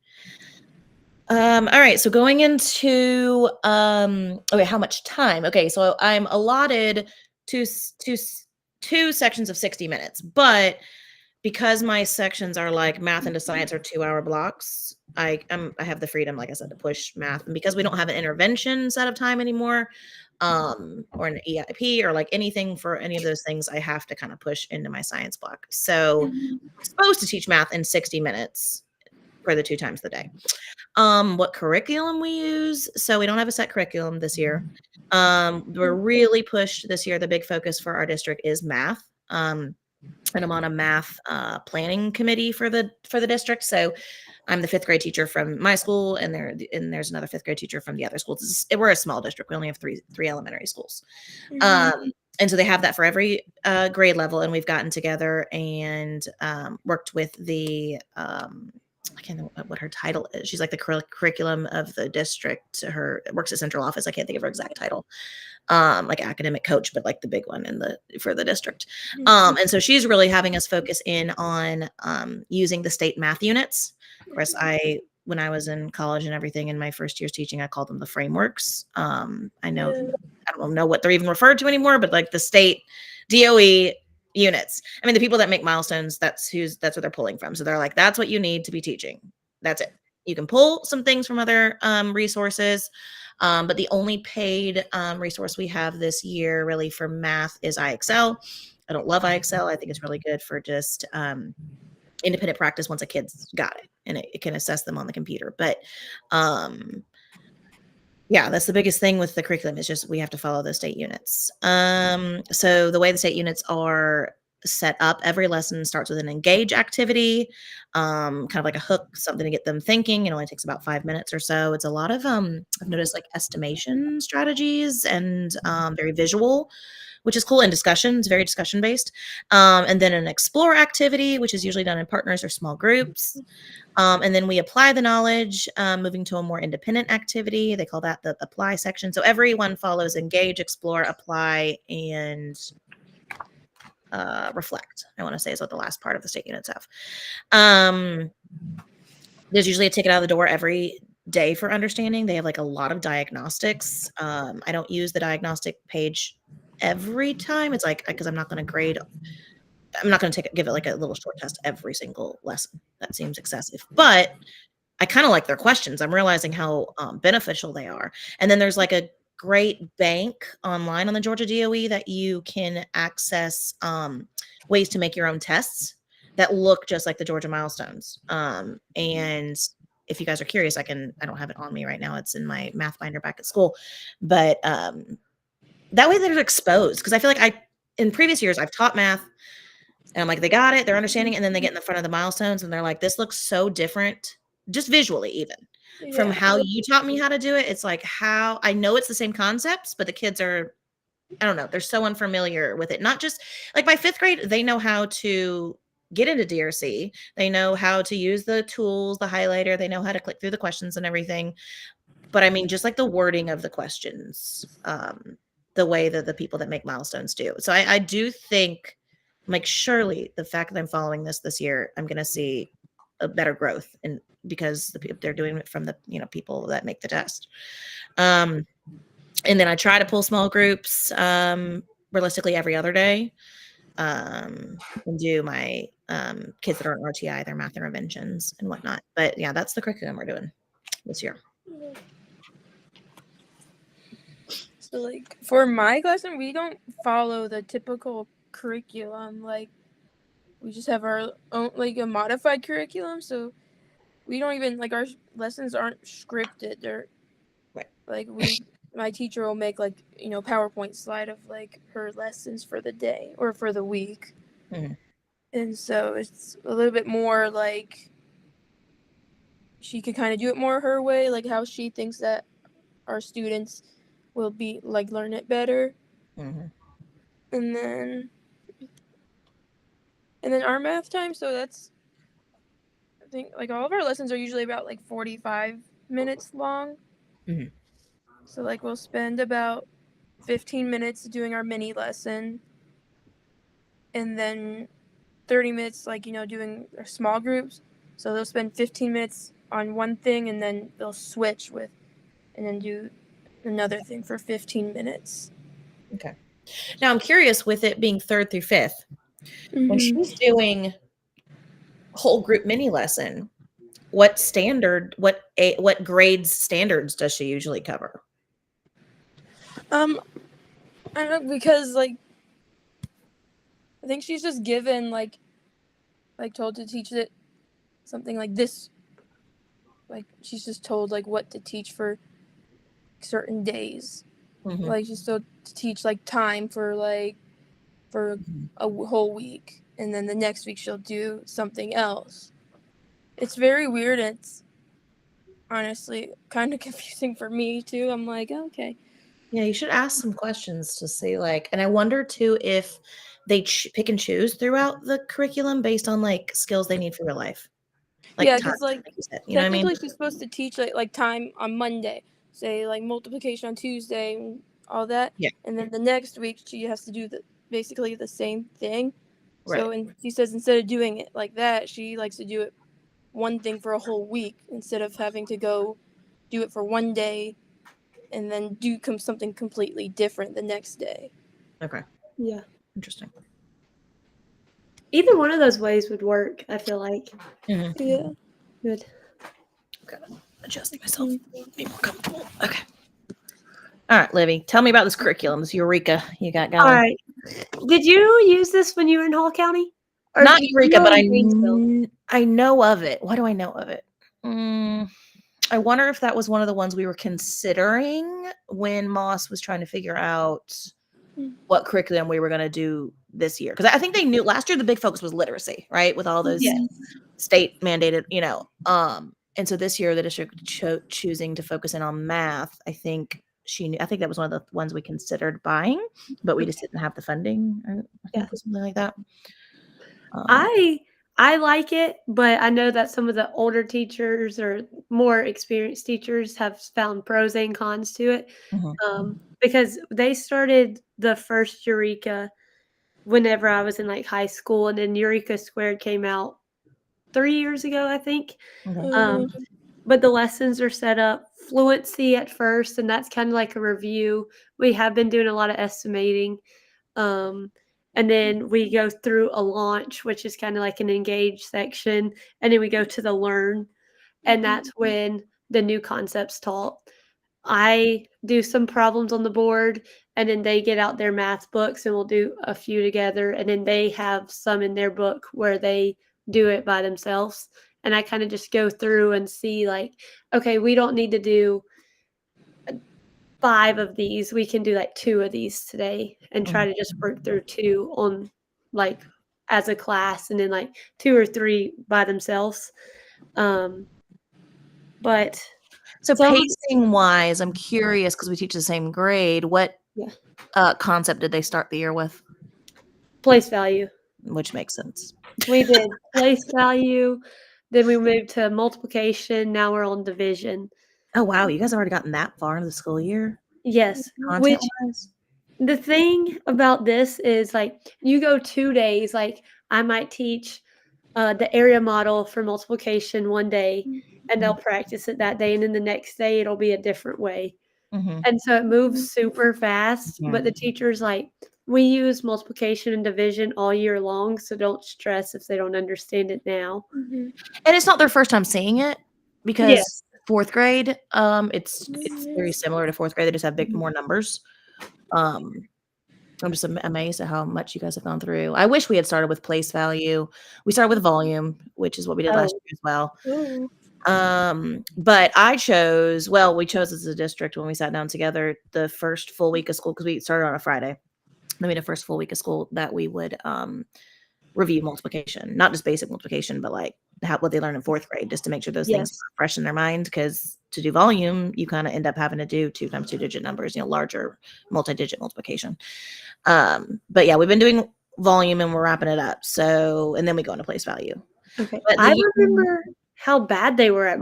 All right, so going into okay, how much time? Okay, so I'm allotted two sections of 60 minutes, but because my sections are like math into science or 2-hour blocks, I have the freedom, like I said, to push math. And because we don't have an intervention set of time anymore, or an EIP or like anything for any of those things, I have to kind of push into my science block. So I'm supposed to teach math in 60 minutes for the 2 times a day. What curriculum we use? So we don't have a set curriculum this year. We're really pushed this year. The big focus for our district is math. And I'm on a math planning committee for the district. So I'm the 5th grade teacher from my school, and there's another 5th grade teacher from the other schools. We're a small district. We only have three elementary schools. And so they have that for every grade level. And we've gotten together and worked with the I can't know what her title is. She's like the curriculum of the district. Her works at central office. I can't think of her exact title. Like academic coach, but like the big one for the district. And so she's really having us focus in on using the state math units. Of course, when I was in college and everything in my first year's teaching, I called them the frameworks. I don't know what they're even referred to anymore, but like the state DOE units. I mean, the people that make milestones, that's what they're pulling from. So they're like, that's what you need to be teaching. That's it. You can pull some things from other resources. But the only paid resource we have this year really for math is IXL. I don't love IXL. I think it's really good for just independent practice once a kid's got it and it can assess them on the computer. But yeah, that's the biggest thing with the curriculum is just we have to follow those state units. So the way the state units are set up, every lesson starts with an engage activity, kind of like a hook, something to get them thinking. It only takes about 5 minutes or so. It's a lot of I've noticed like estimation strategies and very visual, which is cool, and discussions, very discussion based. And then an explore activity, which is usually done in partners or small groups. And then we apply the knowledge, moving to a more independent activity. They call that the apply section. So everyone follows engage, explore, apply, and reflect, I want to say is what the last part of the state units have. There's usually a ticket out of the door every day for understanding. They have like a lot of diagnostics. I don't use the diagnostic page every time. It's like, because I'm not going to give it like a little short test every single lesson. That seems excessive, but I kind of like their questions. I'm realizing how beneficial they are. And then there's like a great bank online on the Georgia DOE that you can access ways to make your own tests that look just like the Georgia milestones. And if you guys are curious, I don't have it on me right now. It's in my math binder back at school, but that way they're exposed. Cause I feel like in previous years, I've taught math and I'm like, they got it, they're understanding it. And then they get in the front of the milestones and they're like, this looks so different, just visually even from how you taught me how to do it. It's like how I know it's the same concepts, but the kids are, I don't know, they're so unfamiliar with it. Not just like by 5th grade, they know how to get into DRC. They know how to use the tools, the highlighter. They know how to click through the questions and everything. But I mean, just like the wording of the questions, the way that the people that make milestones do. So I do think, like, surely the fact that I'm following this year, I'm going to see a better growth, and because they're doing it from the people that make the test. And then I try to pull small groups realistically every other day, and do my kids that are in RTI, their math interventions and whatnot. But yeah, that's the curriculum we're doing this year. So like for my lesson, we don't follow the typical curriculum. Like we just have our own, like, a modified curriculum. So we don't even, like, our lessons aren't scripted. They're right. Like my teacher will make, like, PowerPoint slide of like her lessons for the day or for the week. Mm-hmm. And so it's a little bit more like she could kind of do it more her way, like how she thinks that our students will be like learn it better. Mm-hmm. And then our math time, so that's, I think, like, all of our lessons are usually about like 45 minutes long. Mm-hmm. So like we'll spend about 15 minutes doing our mini lesson, and then 30 minutes like doing our small groups. So they'll spend 15 minutes on one thing, and then they'll switch with and then do another thing for 15 minutes. Okay. Now I'm curious, with it being 3rd through 5th, when she's doing whole group mini lesson, what grades standards does she usually cover? I don't know, because like I think she's just given like told to teach it something like this. Like she's just told like what to teach for certain days. Mm-hmm. Like she's told to teach like time for a whole week, and then the next week she'll do something else. It's very weird. And it's honestly kind of confusing for me too. I'm like, okay. Yeah, you should ask some questions to see, like, and I wonder too if they pick and choose throughout the curriculum based on like skills they need for real life. Like, yeah, because like you said, you know what I mean? technically she's supposed to teach like time on Monday, say like multiplication on Tuesday and all that. Yeah. And then the next week she has to do basically the same thing. Right. So, and she says instead of doing it like that, she likes to do it one thing for a whole week instead of having to go do it for one day and then do something completely different the next day. Okay. Yeah. Interesting. Either one of those ways would work, I feel like. Mm-hmm. Yeah. Good. Okay. Adjusting myself. Be more comfortable. Okay. All right, Livy, tell me about this curriculum, this Eureka you got going. All right. Did you use this when you were in Hall County? Or not Eureka, but Greensville? I know of it. Why do I know of it? I wonder if that was one of the ones we were considering when Moss was trying to figure out what curriculum we were going to do this year. Because I think they knew last year the big focus was literacy, right? With all those state mandated, and so this year the district choosing to focus in on math. I think that was one of the ones we considered buying, but we just didn't have the funding or something like that. I like it, but I know that some of the older teachers or more experienced teachers have found pros and cons to it. Because they started the first Eureka whenever I was in like high school, and then Eureka Squared came out 3 years ago, I think. But the lessons are set up fluency at first, and that's kind of like a review. We have been doing a lot of estimating. And then we go through a launch, which is kind of like an engage section. And then we go to the learn. And that's when the new concepts taught. I do some problems on the board, and then they get out their math books and we'll do a few together. And then they have some in their book where they do it by themselves. And I kind of just go through and see, like, okay, we don't need to do 5 of these. We can do like 2 of these today and try to just work through 2 on, like, as a class, and then like 2 or 3 by themselves. But So some, pacing wise, I'm curious because we teach the same grade. What yeah, concept did they start the year with? place value. Which makes sense. We did place value, then we moved to multiplication, now we're on division. Oh wow, you guys have already gotten that far into the school year, Yes, content which wise. the thing about this is, like, you go 2 days, like, I might teach, the area model for multiplication one day, and they'll practice it that day, and then the next day, it'll be a different way. Mm-hmm. And so it moves super fast, Yeah. but the teacher's like, "We use multiplication and division all year long, so don't stress if they don't understand it now." Mhm. And it's not their first time seeing it because Yes. 4th grade, it's very similar to 4th grade. They just have more numbers. I'm just amazed at how much you guys have gone through. I wish we had started with place value. We started with volume, which is what we did last Oh. year as well. Ooh. But we chose as a district when we sat down together the first full week of school, because we started on a Friday. Then we had a first full week of school that we would review multiplication, not just basic multiplication, but like what they learned in 4th grade, just to make sure those things Yes. are fresh in their mind. Because to do volume, you kind of end up having to do 2 times 2 digit numbers, larger multi-digit multiplication. But yeah, we've been doing volume and we're wrapping it up. So, and then we go into place value. Okay. But I remember how bad they were at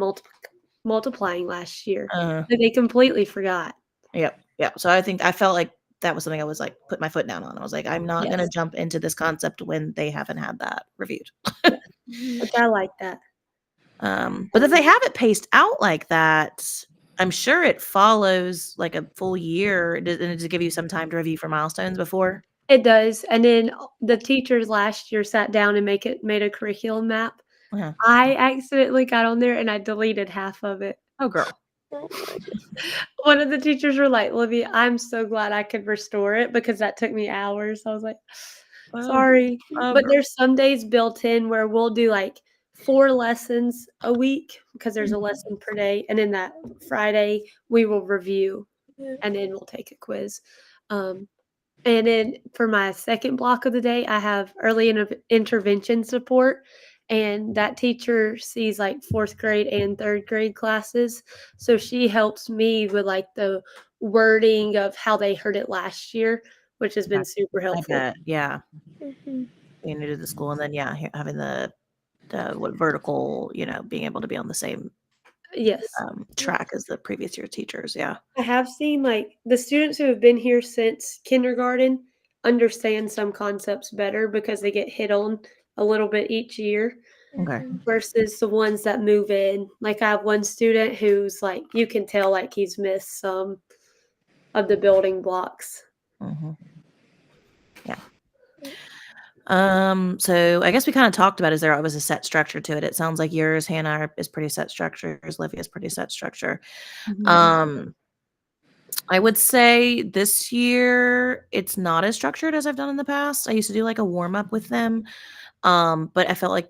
multiplying last year. That they completely forgot. Yep. Yeah. So I felt like that was something I was like, put my foot down on. I was like, I'm not going to Yes. jump into this concept when they haven't had that reviewed. Which I like that. But if they have it paced out like that, I'm sure it follows like a full year. And to give you some time to review for milestones before. It does. And then the teachers last year sat down and made a curriculum map. Uh-huh. I accidentally got on there and I deleted half of it. Oh, girl. One of the teachers were like, "Livy, I'm so glad I could restore it because that took me hours." I was like, "Sorry." But girl. there's some days built in where we'll do like 4 lessons a week because there's a lesson per day. And then that Friday we will review and then we'll take a quiz. And then for my second block of the day, I have early intervention support. And that teacher sees like 4th grade and 3rd grade classes. So she helps me with like the wording of how they heard it last year, which has been super I helpful. bet. Yeah. Mhm. Being new to the school, and then having the vertical, being able to be on the same Yes. track as the previous year teachers. Yeah. I have seen like the students who have been here since kindergarten understand some concepts better because they get hit on a little bit each year. Okay. Versus the ones that move in. Like I have one student who's like, you can tell like he's missed some of the building blocks. Mm-hmm. Yeah. So I guess we kind of talked about, there was a set structure to it. It sounds like yours, Hannah, is pretty set structure. Yours, Livia, is pretty set structure. Mm-hmm. I would say this year it's not as structured as I've done in the past. I used to do like a warm up with them. But I felt like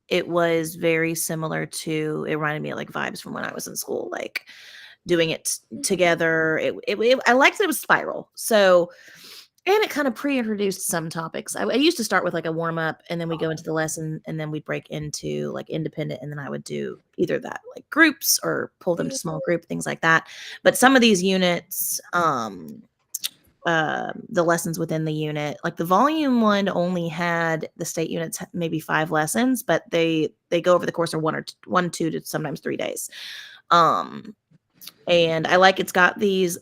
it was very similar to, it reminded me of like vibes from when I was in school, like doing it together. I liked that it was spiral. So, and it kind of pre-introduced some topics. I used to start with like a warm up and then we go into the lesson and then we'd break into like independent. And then I would do either that like groups or pull them to small group, things like that. But some of these units, the lessons within the unit, like the volume one only had the state units maybe 5 lessons, but they go over the course of 1, 2 to sometimes 3 days. And I like it's got these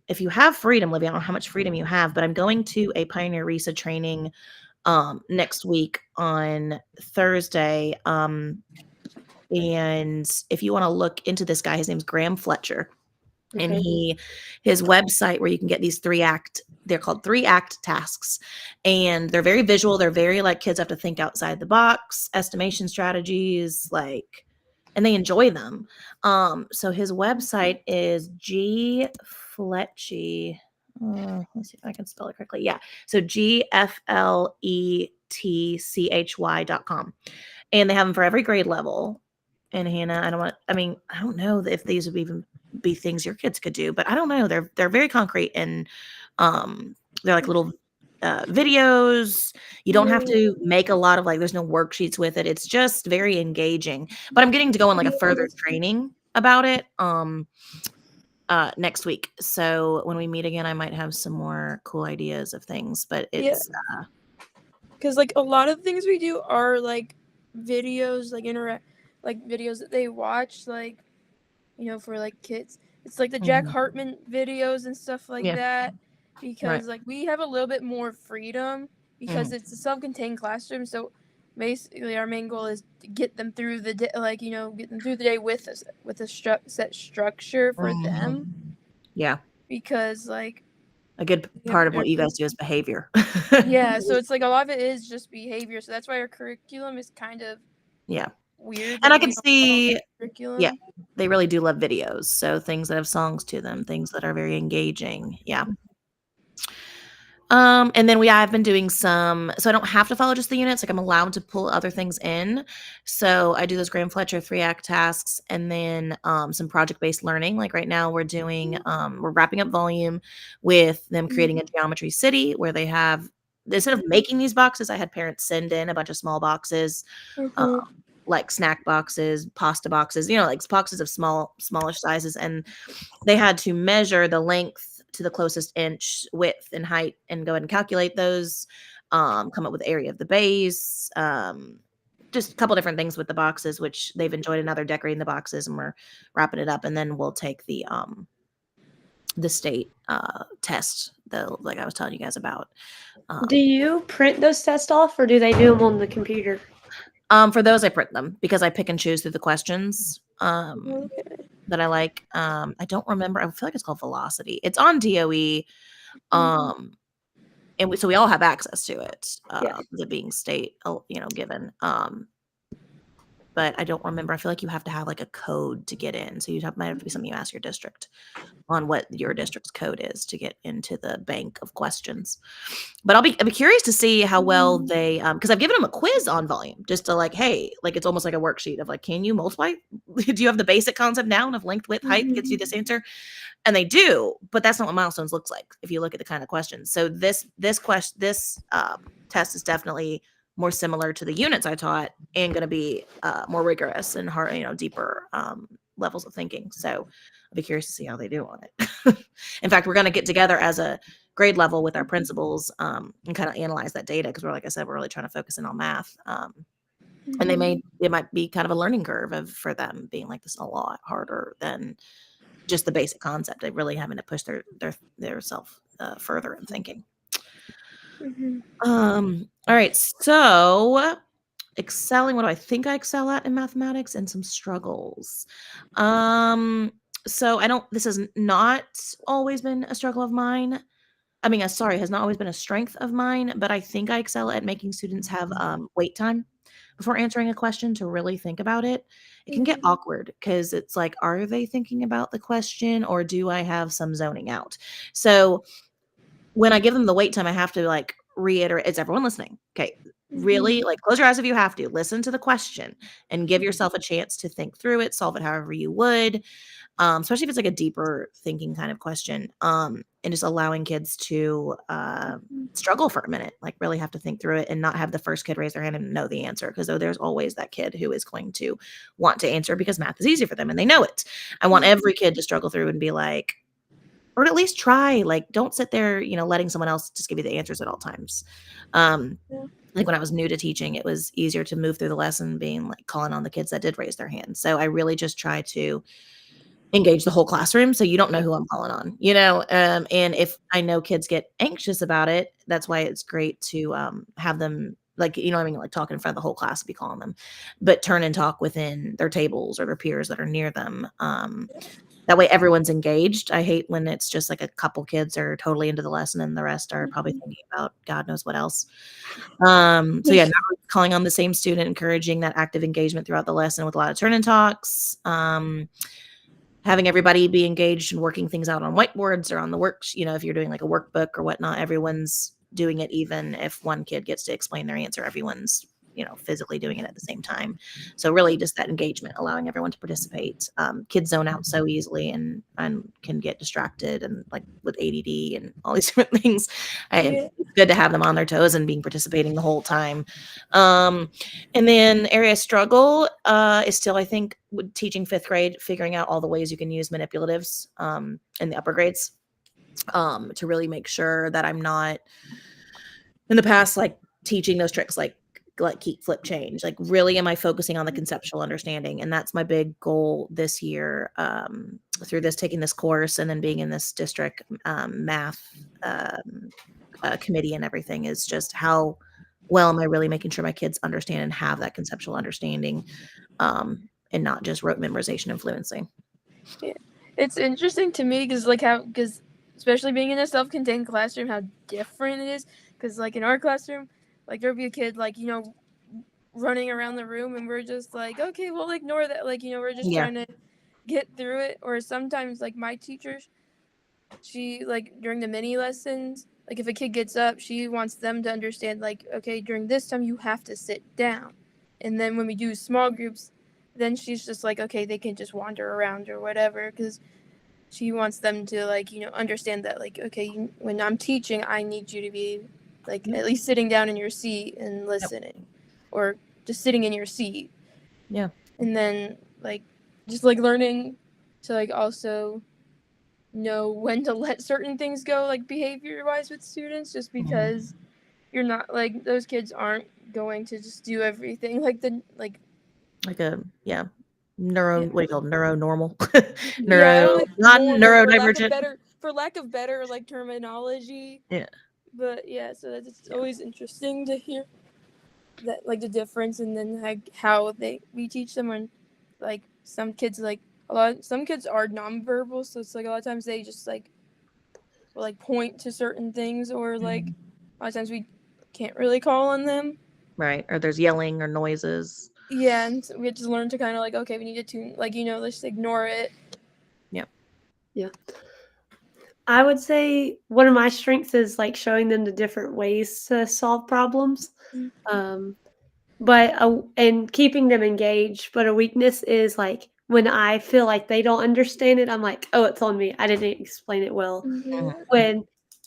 if you have freedom, Livia, I don't know how much freedom you have, but I'm going to a Pioneer RESA training next week on Thursday. And if you want to look into this guy, his name's Graham Fletcher. And his website where you can get these they're called 3-act tasks. And they're very visual. They're very like kids have to think outside the box, estimation strategies, like and they enjoy them. So his website is G Fletchy. Let's see if I can spell it correctly. Yeah. So GFLETCHY.com. And they have them for every grade level. And Hannah, I don't know if these would even be things your kids could do, but I don't know. They're very concrete, and they're like little videos. You don't have to make a lot of, like, there's no worksheets with it. It's just very engaging. But I'm getting to go on like a further training about it next week. So when we meet again, I might have some more cool ideas of things. But it's because like a lot of things we do are like videos, like like videos that they watch, like, you know, for like kids. It's like the Jack Hartman videos and stuff like that, because like we have a little bit more freedom because it's a self-contained classroom. So basically our main goal is to get them through the day, like, you know, get them through the day with a set structure for them. Yeah. Because like a good part of what you guys do is behavior. Yeah, so it's like a lot of it is just behavior. So that's why our curriculum is kind of weird. And like, I can see, curriculum. they really do love videos. So things that have songs to them, things that are very engaging. Yeah. And then I've been doing so I don't have to follow just the units. Like, I'm allowed to pull other things in. So I do those Graham Fletcher 3-act tasks, and then some project-based learning. Like right now we're doing, we're wrapping up volume with them creating a geometry city where they have, instead of making these boxes, I had parents send in a bunch of small boxes, like snack boxes, pasta boxes, you know, like boxes of smallish sizes. And they had to measure the length to the closest inch, width and height, and go ahead and calculate those, come up with the area of the base, just a couple different things with the boxes, which they've enjoyed. And now they're decorating the boxes, and we're wrapping it up. And then we'll take the state test, like I was telling you guys about. Do you print those tests off, or do they do them on the computer? For those, I print them because I pick and choose through the questions that I like. I don't remember. I feel like it's called Velocity. It's on DOE. And so we all have access to it, it being state, given. But I don't remember. I feel like you have to have like a code to get in. So might have to be something you ask your district on what your district's code is to get into the bank of questions. But I'll be curious to see how well they, because I've given them a quiz on volume, just to like, hey, like, it's almost like a worksheet of like, can you multiply? Do you have the basic concept down of length, width, height gets you this answer? And they do, but that's not what milestones looks like if you look at the kind of questions. So this test is definitely more similar to the units I taught, and going to be more rigorous and hard, deeper levels of thinking. So I'll be curious to see how they do on it. In fact, we're going to get together as a grade level with our principals and kind of analyze that data, because like I said, we're really trying to focus in on math. And it might be kind of a learning curve for them, being like, this is a lot harder than just the basic concept. They really having to push their self further in thinking. All right. So excelling, what do I think I excel at in mathematics, and some struggles. So this has not always been a struggle of mine. I mean, has not always been a strength of mine, but I think I excel at making students have wait time before answering a question to really think about it. It can get awkward because it's like, are they thinking about the question, or do I have some zoning out? So when I give them the wait time, I have to like reiterate, is everyone listening? Okay. Really, like, close your eyes if you have to. Listen to the question and give yourself a chance to think through it, solve it however you would. Especially if it's like a deeper thinking kind of question, and just allowing kids to struggle for a minute, like really have to think through it, and not have the first kid raise their hand and know the answer, because there's always that kid who is going to want to answer because math is easy for them and they know it. I want every kid to struggle through and be like, or at least try, like, don't sit there, letting someone else just give you the answers at all times. Like when I was new to teaching, it was easier to move through the lesson being like calling on the kids that did raise their hand. So I really just try to engage the whole classroom, so you don't know who I'm calling on, and if I know kids get anxious about it, that's why it's great to have them, like, like talk in front of the whole class, be calling them, but turn and talk within their tables or their peers that are near them. That way everyone's engaged. I hate when it's just like a couple kids are totally into the lesson and the rest are probably thinking about God knows what else. So yeah, not calling on the same student, encouraging that active engagement throughout the lesson with a lot of turn and talks. Having everybody be engaged and working things out on whiteboards or on the works, if you're doing like a workbook or whatnot, everyone's doing it. Even if one kid gets to explain their answer, everyone's physically doing it at the same time. So really just that engagement, allowing everyone to participate. Kids zone out so easily and can get distracted and like with ADD and all these different things. It's good to have them on their toes and participating the whole time. And then area of struggle is still, I think, with teaching 5th grade, figuring out all the ways you can use manipulatives in the upper grades to really make sure that I'm not in the past, like teaching those tricks, like keep, flip, change. Like, really, am I focusing on the conceptual understanding? And that's my big goal this year through taking this course and then being in this district math committee and everything, is just how well am I really making sure my kids understand and have that conceptual understanding and not just rote memorization and fluency. Yeah. It's interesting to me because especially being in a self-contained classroom, how different it is. Because like in our classroom, like there'll be a kid like running around the room and we're just like, okay, we'll ignore that, like we're just trying to get through it. Or sometimes like my teacher, she like during the mini lessons, like if a kid gets up, she wants them to understand like, okay, during this time you have to sit down. And then when we do small groups, then she's just like, okay, they can just wander around or whatever, because she wants them to like understand that like, okay, when I'm teaching, I need you to be like at least sitting down in your seat and listening, or just sitting in your seat. Yeah. And then like just like learning to like also know when to let certain things go, like behavior wise with students, just because you're not like those kids aren't going to just do everything like a what do you call neuronormal non-neurodivergent, for lack of better like terminology. But yeah, so it's always interesting to hear that, like the difference, and then like how we teach them. And like some kids are nonverbal, so it's like a lot of times they just like will like point to certain things, or like a lot of times we can't really call on them, right? Or there's yelling or noises. Yeah, and so we had to learn to kind of like, okay, we need to tune, like let's just ignore it. Yeah. I would say one of my strengths is like showing them the different ways to solve problems. And keeping them engaged. But a weakness is like when I feel like they don't understand it, I'm like, oh, it's on me. I didn't explain it well. When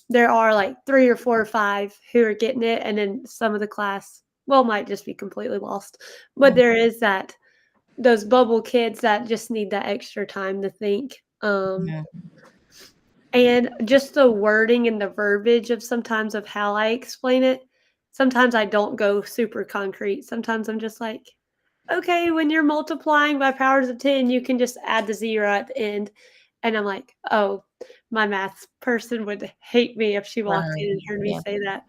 there are like 3 or 4 or 5 who are getting it, and then some of the class, might just be completely lost. But there is those bubble kids that just need that extra time to think. And just the wording and the verbiage of sometimes of how I explain it. Sometimes I don't go super concrete. Sometimes I'm just like, okay, when you're multiplying by powers of 10, you can just add the 0 at the end. And I'm like, oh, my math person would hate me if she walked in and heard me say that.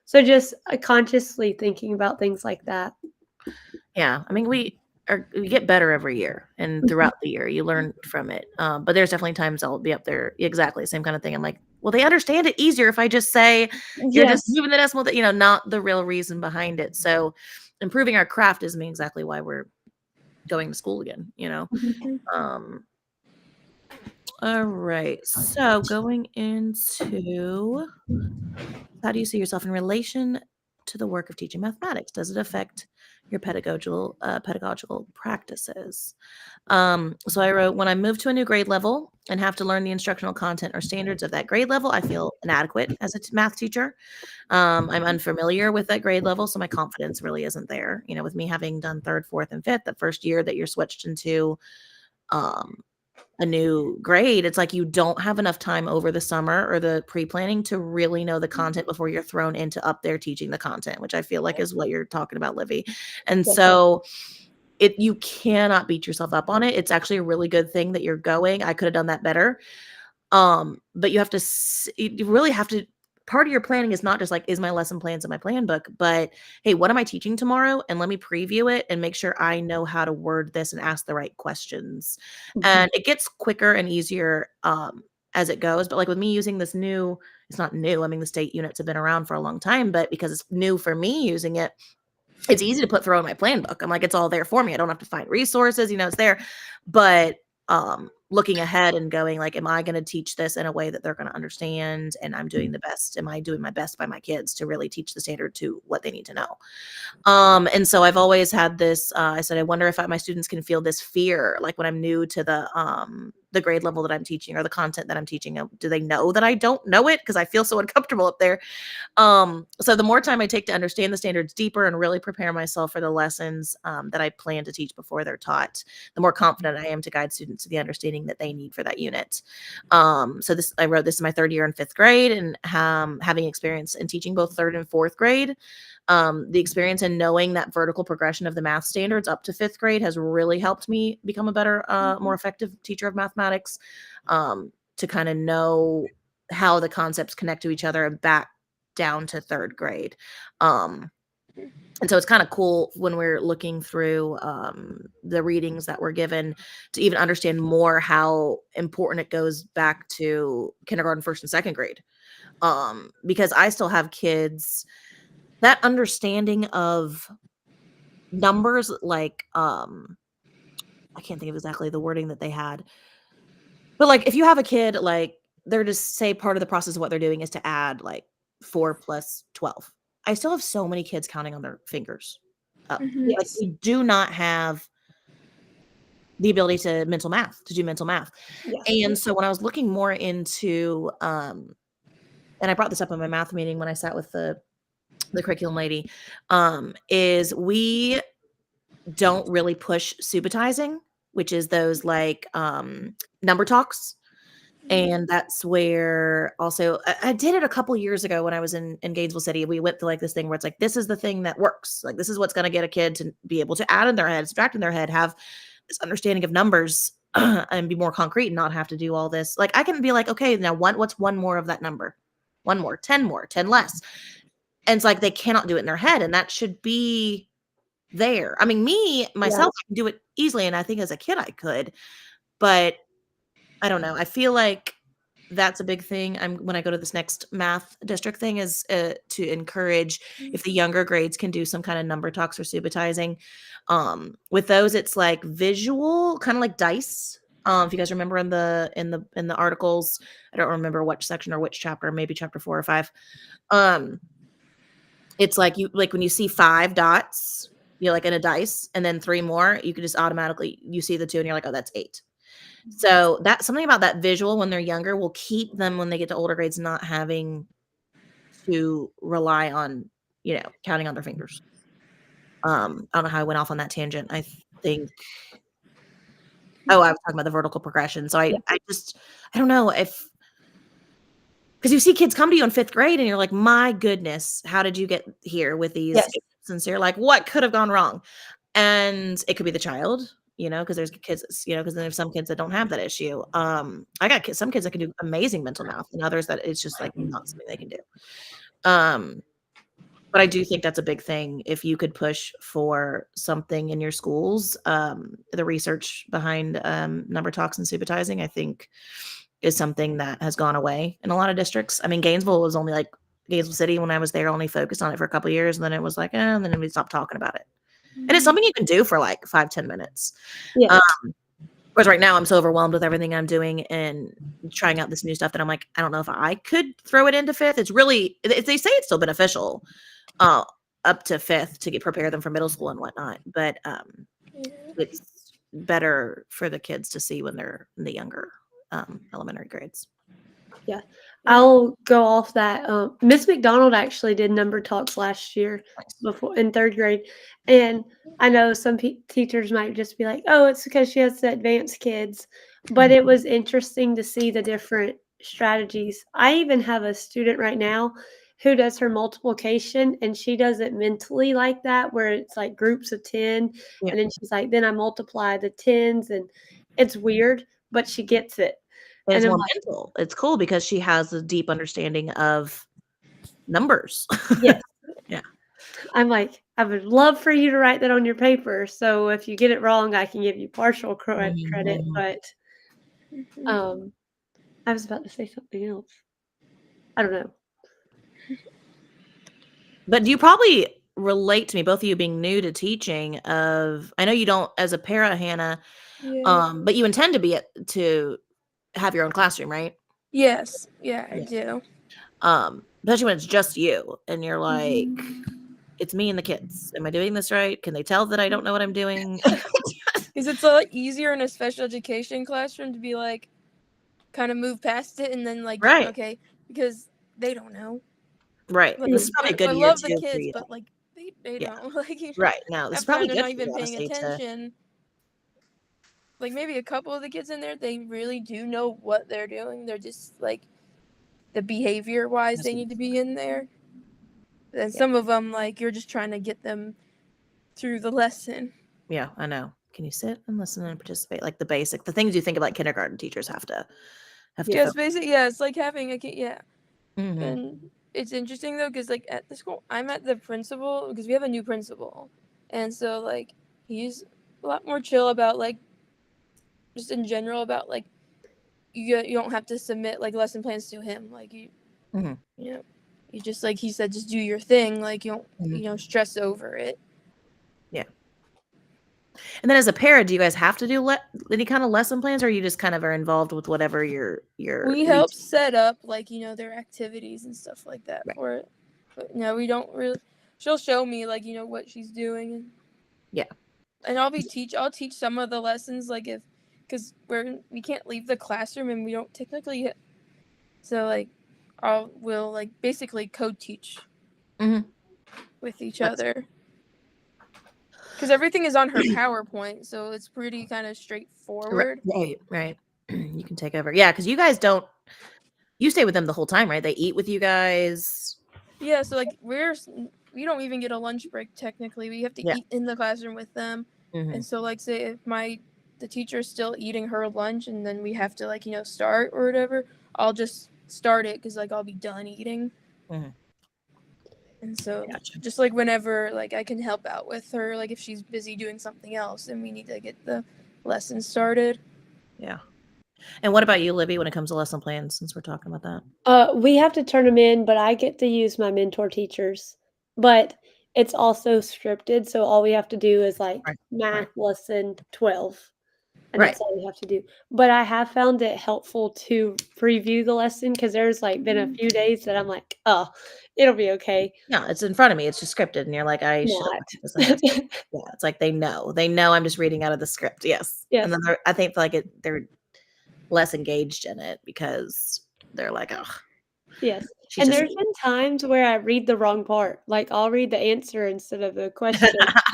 So just consciously thinking about things like that. Yeah. I mean, we get better every year, and throughout the year you learn from it. But there's definitely times I'll be up there, exactly the same kind of thing. I'm like, well, they understand it easier if I just say you're just moving the decimal, not the real reason behind it. So improving our craft doesn't mean exactly why we're going to school again, All right. So going into, how do you see yourself in relation to the work of teaching mathematics? Does it affect your pedagogical practices? So I wrote, when I move to a new grade level and have to learn the instructional content or standards of that grade level, I feel inadequate as a math teacher. I'm unfamiliar with that grade level, so my confidence really isn't there. With me having done 3rd, 4th, and 5th, the first year that you're switched into a new grade, it's like you don't have enough time over the summer or the pre-planning to really know the content before you're thrown into up there teaching the content, which I feel like is what you're talking about, Livy. And so you cannot beat yourself up on it. It's actually a really good thing that you're going. I could have done that better. But you really have to part of your planning is not just like, is my lesson plans in my plan book, but hey, what am I teaching tomorrow? And let me preview it and make sure I know how to word this and ask the right questions. And it gets quicker and easier as it goes. But like with me using this new, it's not new. I mean, the state units have been around for a long time, but because it's new for me using it, it's easy to throw in my plan book. I'm like, it's all there for me. I don't have to find resources, it's there. But looking ahead and going like, am I going to teach this in a way that they're going to understand? And I'm doing the best. Am I doing my best by my kids to really teach the standard to what they need to know? And so I've always had this, I said, I wonder if my students can feel this fear, like when I'm new to the grade level that I'm teaching or the content that I'm teaching. Do they know that I don't know it? Because I feel so uncomfortable up there. So the more time I take to understand the standards deeper and really prepare myself for the lessons that I plan to teach before they're taught, the more confident I am to guide students to the understanding that they need for that unit. So I wrote this in my 3rd year in 5th grade, and having experience in teaching both 3rd and 4th grade, the experience in knowing that vertical progression of the math standards up to 5th grade has really helped me become a better, more effective teacher of mathematics, to kind of know how the concepts connect to each other and back down to 3rd grade. And so it's kind of cool when we're looking through the readings that we're given to even understand more how important it goes back to kindergarten, 1st and 2nd grade. Because I still have kids, that understanding of numbers, like, I can't think of exactly the wording that they had, but like, if you have a kid, like they're just say part of the process of what they're doing is to add like 4 plus 12. I still have so many kids counting on their fingers up. Like Yes. we do not have the ability to do mental math. Yes. And so when I was looking more into, and I brought this up in my math meeting when I sat with the curriculum lady, is we don't really push subitizing, which is those like number talks. And that's where also I did it a couple years ago when I was in Gainesville City. We went through like this thing where it's like, this is the thing that works. Like, this is what's going to get a kid to be able to add in their head, subtract in their head, have this understanding of numbers and be more concrete and not have to do all this. Like, I can be like, okay, now what's one more of that number? One more, 10 more, 10 less. And it's like, they cannot do it in their head. And that should be there. I mean, myself, I can do it easily. And I think as a kid I could, but I don't know. I feel like that's a big thing. When I go to this next math district thing is to encourage if the younger grades can do some kind of number talks or subitizing. With those, it's like visual, kind of like dice. If you guys remember in the articles, I don't remember which section or which chapter, maybe chapter 4 or 5. It's like when you see 5 dots, you're like in a dice, and then 3 more, you can just automatically you see the 2 and you're like, oh, that's 8. So that's something about that visual when they're younger will keep them when they get to older grades not having to rely on, counting on their fingers. I don't know how I went off on that tangent. I think I was talking about the vertical progression. So I don't know if, because you see kids come to you in 5th grade and you're like, my goodness, how did you get here with these? Yes. And you're like, what could have gone wrong? And it could be the child. Because there's kids, because then there's some kids that don't have that issue. I got some kids that can do amazing mental math and others that it's just like not something they can do. But I do think that's a big thing. If you could push for something in your schools, the research behind number talks and subitizing, I think is something that has gone away in a lot of districts. I mean, Gainesville was only like Gainesville City when I was there, only focused on it for a couple of years. And then it was like, and then we stopped talking about it. And it's something you can do for like 5-10 minutes. Yes. Whereas right now I'm so overwhelmed with everything I'm doing and trying out this new stuff that I'm like, I don't know if I could throw it into 5th. It's really, they say it's still beneficial up to 5th to prepare them for middle school and whatnot. But it's better for the kids to see when they're in the younger elementary grades. Yeah. I'll go off that. Miss McDonald actually did number talks last year before in 3rd grade. And I know some teachers might just be like, oh, it's because she has the advanced kids. But it was interesting to see the different strategies. I even have a student right now who does her multiplication, and she does it mentally like that, where it's like groups of 10. Yeah. And then she's like, then I multiply the 10s. And it's weird, but she gets it. It's And more mental. It's cool because she has a deep understanding of numbers. Yes. Yeah. I'm like, I would love for you to write that on your paper. So if you get it wrong, I can give you partial credit. Mhm. But Mhm. I was about to say something else. I don't know. But do you probably relate to me, both of you being new to teaching of I know you don't as a para, Hannah, Yeah. but you intend to be to have your own classroom, right? Yes. Yeah, I Yeah. do. Especially when it's just you and you're like, Mhm. it's me and the kids. Am I doing this right? Can they tell that I don't know what I'm doing? Because it's a lot easier in a special education classroom to be like, kind of move past it and then like, Right. okay, because they don't know. Right. Like, This is probably a I good year love the too for kids, you to but like, they yeah. don't. Like, Right. No, this is half the time probably they're good not for you, even paying honestly, to attention. Like, maybe a couple of the kids in there, they really do know what they're doing. They're just like, the behavior wise, they need to be in there. And yeah. some of them, like, you're just trying to get them through the lesson. Yeah, I know. Can you sit and listen and participate? Like the things you think about kindergarten teachers have to Yeah, it's focus. basically, yeah, it's like having a kid, yeah. Mhm. And it's interesting though, because like at the school, I'm at the principal because we have a new principal, and so like he's a lot more chill about like just in general about like you don't have to submit like lesson plans to him like Mhm. you know you just like he said just do your thing like you don't Mhm. stress over it. Yeah. And then as a parent, do you guys have to do any kind of lesson plans, or you just kind of are involved with whatever your We help routine? set up like their activities and stuff like that Right. for it, but no, we don't really. She'll show me like what she's doing Yeah. and I'll teach some of the lessons like if because we can't leave the classroom and we don't technically so like we'll like basically co-teach Mhm. with each That's other because everything is on her PowerPoint, so it's pretty kind of straightforward. right, right. You can take over. Yeah, because you guys don't. You stay with them the whole time, right? They eat with you guys. Yeah, so like we don't even get a lunch break technically. We have to Yeah. eat in the classroom with them, Mhm. and so like say if the teacher's still eating her lunch and then we have to like start or whatever, I'll just start it because like I'll be done eating. Mhm. And so Gotcha. just like whenever like I can help out with her, like if she's busy doing something else and we need to get the lesson started. Yeah. And what about you, Libby, when it comes to lesson plans, since we're talking about that? We have to turn them in, but I get to use my mentor teachers. But it's also scripted, so all we have to do is like Right. math Right. lesson 12, and Right. that's all we have to do. But I have found it helpful to preview the lesson because there's like been a few days that I'm like, oh, it'll be okay. No, it's in front of me. It's just scripted, and you're like, I should have Not. practiced this ahead of time. Yeah, it's like they know. They know I'm just reading out of the script. Yes, and Yes, then I think like they're less engaged in it because they're like, oh, yes. she's And just. there's been times where I read the wrong part. Like I'll read the answer instead of the question.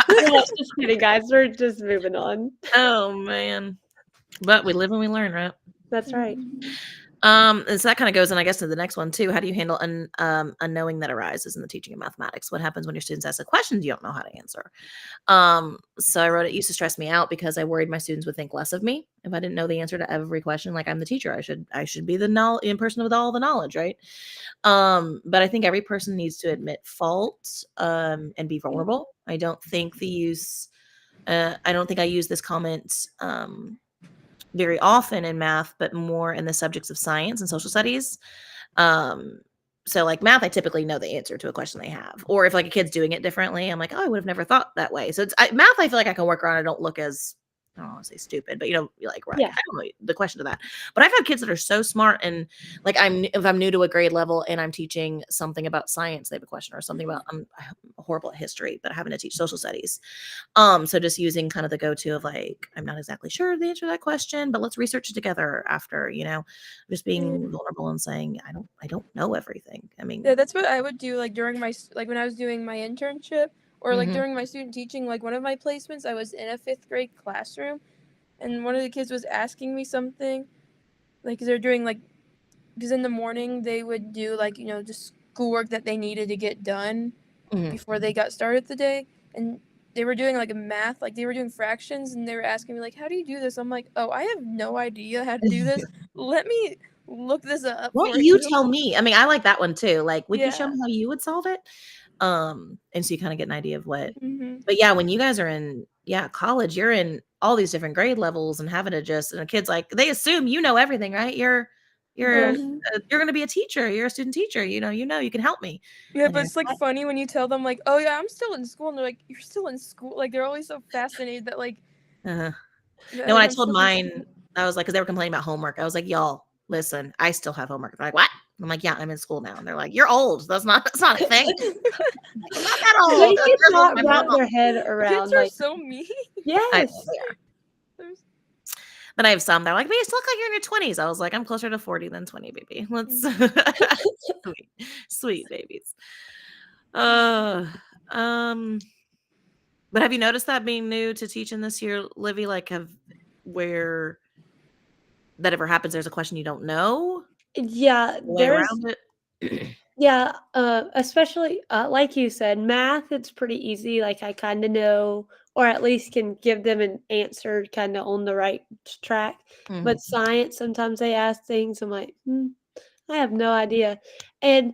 We're like, just kidding, guys. We're just moving on. Oh man, but we live and we learn, right? That's right. And so that kind of goes in, I guess, to the next one too. How do you handle unknowing that arises in the teaching of mathematics? What happens when your students ask a question you don't know how to answer? So I wrote, it used to stress me out because I worried my students would think less of me if I didn't know the answer to every question. Like I'm the teacher, I should be the in person with all the knowledge, right? But I think every person needs to admit fault and be vulnerable. I don't think I use this comment very often in math, but more in the subjects of science and social studies. Um, so like math, I typically know the answer to a question they have, or if like a kid's doing it differently, I'm like, oh, I would have never thought that way. So math. I feel like I can work around. I don't look as I don't want to say stupid, but you're like right. Yeah. I don't know the question to that. But I've had kids that are so smart, and like if I'm new to a grade level and I'm teaching something about science, they have a question or something about I'm horrible at history, but having to teach social studies. So just using kind of the go-to of like, I'm not exactly sure the answer to that question, but let's research it together after, just being vulnerable and saying, I don't know everything. I mean, Yeah, that's what I would do like during like when I was doing my internship or like mhm, during my student teaching. Like one of my placements, I was in a 5th grade classroom, and one of the kids was asking me something, like 'cause they're doing like because in the morning they would do like just schoolwork that they needed to get done mhm. before they got started the day, and they were doing like a math, like they were doing fractions, and they were asking me like, "How do you do this?" I'm like, "Oh, I have no idea how to do this. Let me look this up Won't for you you. tell me? I mean, I like that one too. Like, would you show Yeah. me how you would solve it? And so you kind of get an idea of what. Mhm. But yeah, when you guys are in college, you're in all these different grade levels and having to just, and the kids like they assume you know everything, right? You're Mhm. you're gonna be a teacher. You're a student teacher. You know you can help me. Yeah, And but you're it's like not. funny when you tell them like, "Oh yeah, I'm still in school," and they're like, "You're still in school?" Like they're always so fascinated that like, Uh-huh. that, No, when like I I'm told still in school. mine, I was like, because they were complaining about homework. I was like, y'all, listen, I still have homework. They're like, what? I'm like, yeah, I'm in school now. And they're like, you're old. That's not a thing. I'm not that They old. can You're old, not my wrap mom. their head Kids around, are like, so mean. I know yes. they are. There's- Then I have some that are like, but you still look like you're in your 20s. I was like, I'm closer to 40 than 20, baby. Let's sweet babies. Um, but have you noticed that being new to teaching this year, Livy? Like, where that ever happens, there's a question you don't know Yeah, the way there's around it. yeah, especially like you said, math, it's pretty easy. Like I kind of know, or at least can give them an answer kind of on the right track. But Mhm. science, sometimes they ask things, I'm like, I have no idea. And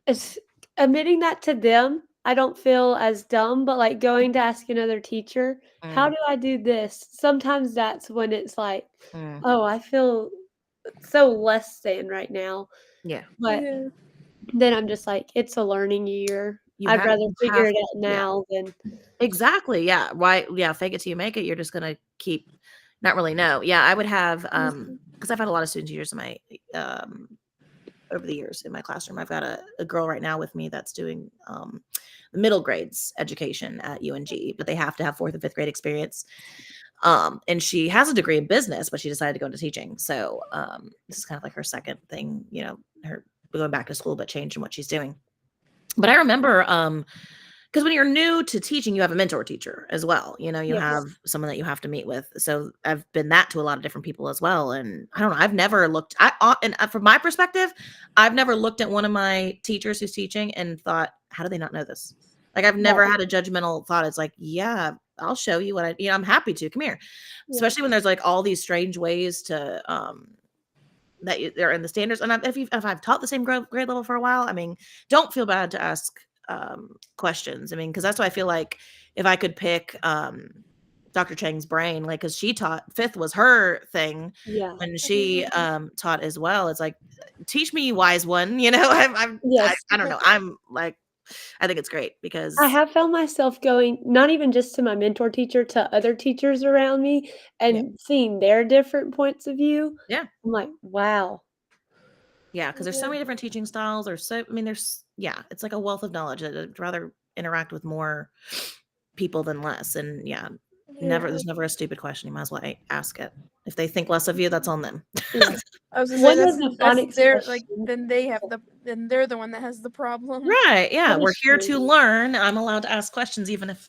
it's, admitting that to them, I don't feel as dumb, but like going to ask another teacher, how Mm, do I do this? Sometimes that's when it's like, mm. oh, I feel so less than right now. Yeah. But yeah. then I'm just like, it's a learning year. You I'd rather you figure have it out yeah. now than Exactly, yeah, why yeah, fake it till you make it, you're just gonna keep not really know. Yeah, I would have, Mhm. because I've had a lot of student teachers in my, um over the years in my classroom. I've got a girl right now with me that's doing, the middle grades education at UNG, but they have to have 4th and 5th grade experience. And she has a degree in business, but she decided to go into teaching. So, this is kind of like her second thing, her going back to school, but changing what she's doing. But I remember, because when you're new to teaching, you have a mentor teacher as well. You yes. have someone that you have to meet with. So I've been that to a lot of different people as well. And I don't know, I've never looked, from my perspective, I've never looked at one of my teachers who's teaching and thought, how do they not know this? Like I've never Right. had a judgmental thought. It's like, yeah, I'll show you what I'm happy to. Come here. Yeah. Especially when there's like all these strange ways to, they're in the standards. And if I've taught the same grade level for a while, I mean, don't feel bad to ask questions. I mean, because that's why I feel like if I could pick Dr. Chang's brain, like, because she taught 5th was her thing, Yeah. and she taught as well. It's like, teach me, you wise one. I Yes. don't know. I'm like, I think it's great because I have found myself going not even just to my mentor teacher, to other teachers around me yeah, and seeing their different points of view. yeah, I'm like, wow. because there's so many different teaching styles. It's like a wealth of knowledge. I'd rather interact with more people than less. And there's never a stupid question. You might as well ask it. If they think less of you, that's on them. Yeah. I was gonna say One of the that's phonics their like questions then they're the one that has the problem. Right. Yeah. that We're is here true. to learn. I'm allowed to ask questions, even if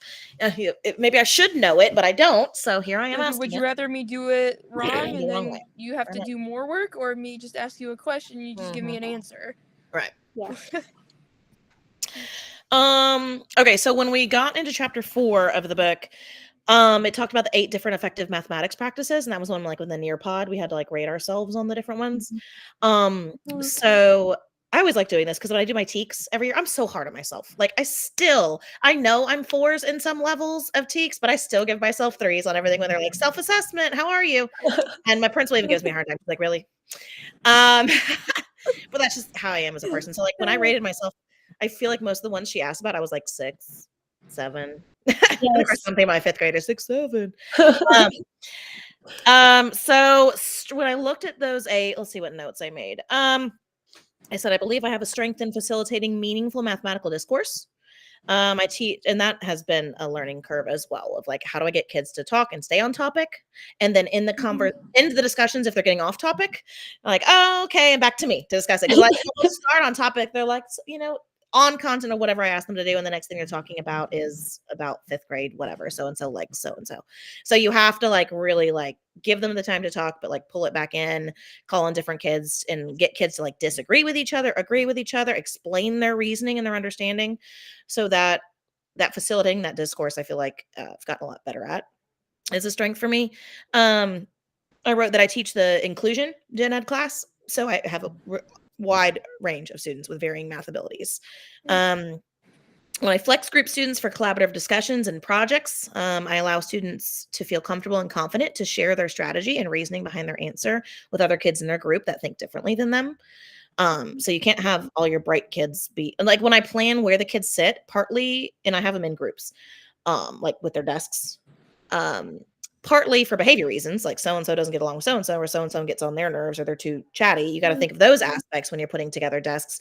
maybe I should know it, but I don't. So here I am Like, asking would you it rather me do it wrong the and wrong then way. you have to Right. do more work, or me just ask you a question and you just give me an answer? Right. Yeah. Okay, so when we got into chapter 4 of the book, it talked about the 8 different effective mathematics practices, and that was one like with the Nearpod. We had to like rate ourselves on the different ones. So I always like doing this because when I do my TEKS every year, I'm so hard on myself. Like I know I'm 4s in some levels of TEKS, but I still give myself 3s on everything when they're like self-assessment. How are you? And my principal even gives me a hard time. She's like, really? But that's just how I am as a person. So like when I rated myself, I feel like most of the ones she asked about, I was like 6, 7. And of course, something my 5th grader 6, 7. So when I looked at those 8, let's see what notes I made. I said, I believe I have a strength in facilitating meaningful mathematical discourse. I teach, and that has been a learning curve as well of like, how do I get kids to talk and stay on topic? And then in the into the discussions, if they're getting off topic, I'm like, oh, okay. And back to me to discuss it. Cause like we'll start on topic. They're like, on content or whatever I ask them to do. And the next thing they're talking about is about 5th grade, whatever. So-and-so like so-and-so. So you have to like really like give them the time to talk, but like pull it back in, call on different kids and get kids to like disagree with each other, agree with each other, explain their reasoning and their understanding. So that facilitating that discourse, I feel like I've gotten a lot better at. Is a strength for me. I wrote that I teach the inclusion gen ed class So I have a wide range of students with varying math abilities. When I flex group students for collaborative discussions and projects, I allow students to feel comfortable and confident to share their strategy and reasoning behind their answer with other kids in their group that think differently than them. So you can't have all your bright kids be like when I plan where the kids sit, partly, and I have them in groups, like with their desks, partly for behavior reasons, like so and so doesn't get along with so and so gets on their nerves or they're too chatty. You got to think of those aspects when you're putting together desks.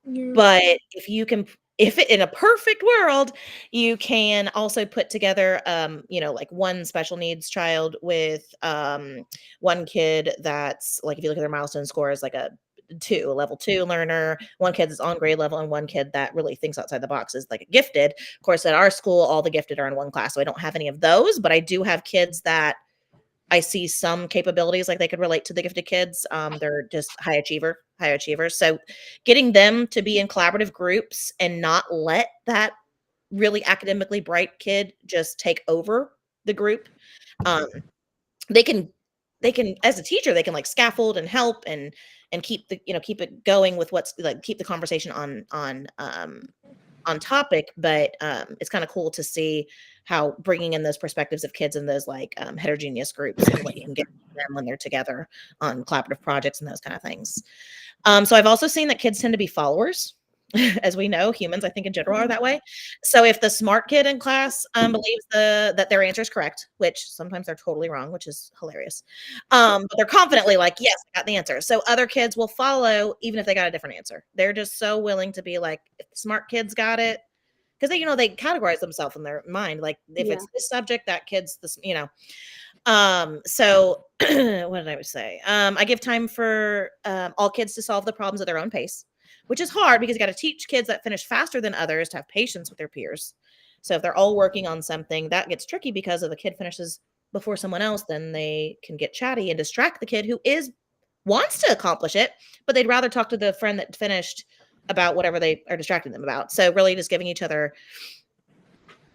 But if it, in a perfect world, you can also put together, like one special needs child with one kid that's like, if you look at their milestone scores, like a level 2 learner, one kid that's on grade level, and one kid that really thinks outside the box is like a gifted. Of course, at our school, all the gifted are in one class, so I don't have any of those, but I do have kids that I see some capabilities, like they could relate to the gifted kids. They're just high achievers. So getting them to be in collaborative groups and not let that really academically bright kid just take over the group. They can, as a teacher, they can like scaffold and help and keep keep it going with what's like, keep the conversation on topic, but it's kind of cool to see how bringing in those perspectives of kids in those like heterogeneous groups and what you can get from them when they're together on collaborative projects and those kind of things. So I've also seen that kids tend to be followers. As we know, humans, I think in general, are that way. So if the smart kid in class believes that their answer is correct, which sometimes they're totally wrong, which is hilarious, but they're confidently like, yes, I got the answer. So other kids will follow even if they got a different answer. They're just so willing to be like, if the smart kids got it, because they categorize themselves in their mind. Like if it's this subject, that kid's this, So what did I say? I give time for all kids to solve the problems at their own pace, which is hard because you got to teach kids that finish faster than others to have patience with their peers. So if they're all working on something, that gets tricky because if a kid finishes before someone else, then they can get chatty and distract the kid who wants to accomplish it, but they'd rather talk to the friend that finished about whatever they are distracting them about. So really just giving each other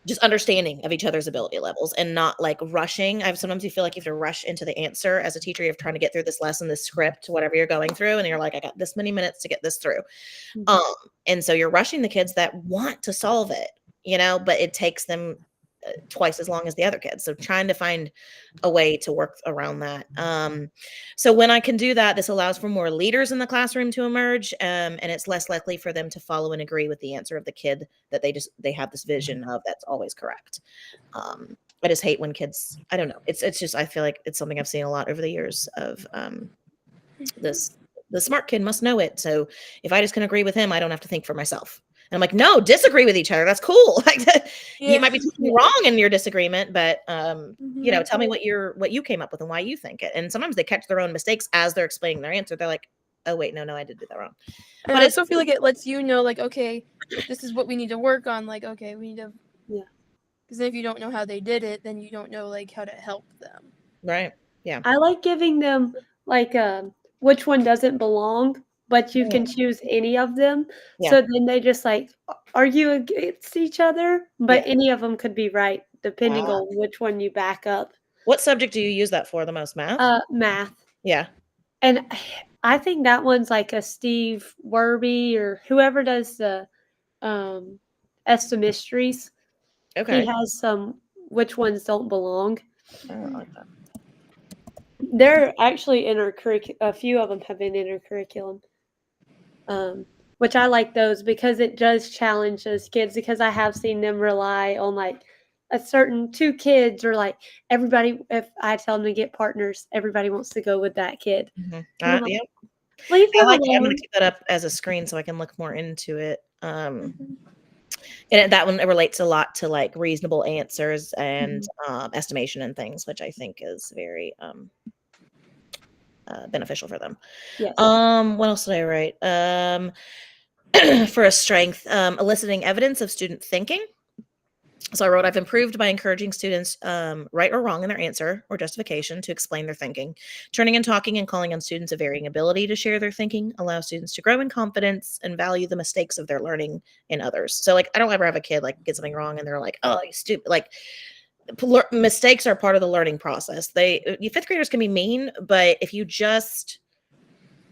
just understanding of each other's ability levels and not like rushing. Sometimes you feel like you have to rush into the answer as a teacher. You're trying to get through this lesson, this script, whatever you're going through. And you're like, I got this many minutes to get this through. And so you're rushing the kids that want to solve it, but it takes them twice as long as the other kids. So trying to find a way to work around that. So when I can do that, this allows for more leaders in the classroom to emerge, and it's less likely for them to follow and agree with the answer of the kid that they have this vision of that's always correct. I just hate when kids, I don't know. It's just, I feel like it's something I've seen a lot over the years of the smart kid must know it. So if I just can agree with him, I don't have to think for myself. And I'm like, no, disagree with each other. That's cool. Like you might be totally wrong in your disagreement, but tell me what you came up with and why you think it. And sometimes they catch their own mistakes as they're explaining their answer. They're like, oh wait, no, I did that wrong. And I also feel like it lets you know, like, okay, this is what we need to work on. Like, okay, we need to, because if you don't know how they did it, then you don't know like how to help them. Right. Yeah. I like giving them like which one doesn't belong, but you can choose any of them. Yeah. So then they just like argue against each other, but any of them could be right depending on which one you back up. What subject do you use that for the most? Math? Math. Yeah. And I think that one's like a Steve Werby or whoever does the ESTA Mysteries. Okay. He has some which ones don't belong. I don't like that. They're actually in our curriculum. A few of them have been in our curriculum, which I like those because it does challenge those kids. Because I have seen them rely on like a certain two kids, or like everybody. If I tell them to get partners, everybody wants to go with that kid. Yeah. Leave them I'm alone. going to keep that up as a screen so I can look more into it. And that one relates a lot to like reasonable answers and estimation and things, which I think is very beneficial for them. Yes. What else did I write? For a strength, eliciting evidence of student thinking. So I wrote, I've improved by encouraging students, right or wrong in their answer or justification to explain their thinking. Turning and talking and calling on students of varying ability to share their thinking allows students to grow in confidence and value the mistakes of their learning in others. So like, I don't ever have a kid like get something wrong and they're like, oh, you stupid. Like mistakes are part of the learning process. Fifth graders can be mean, but if you just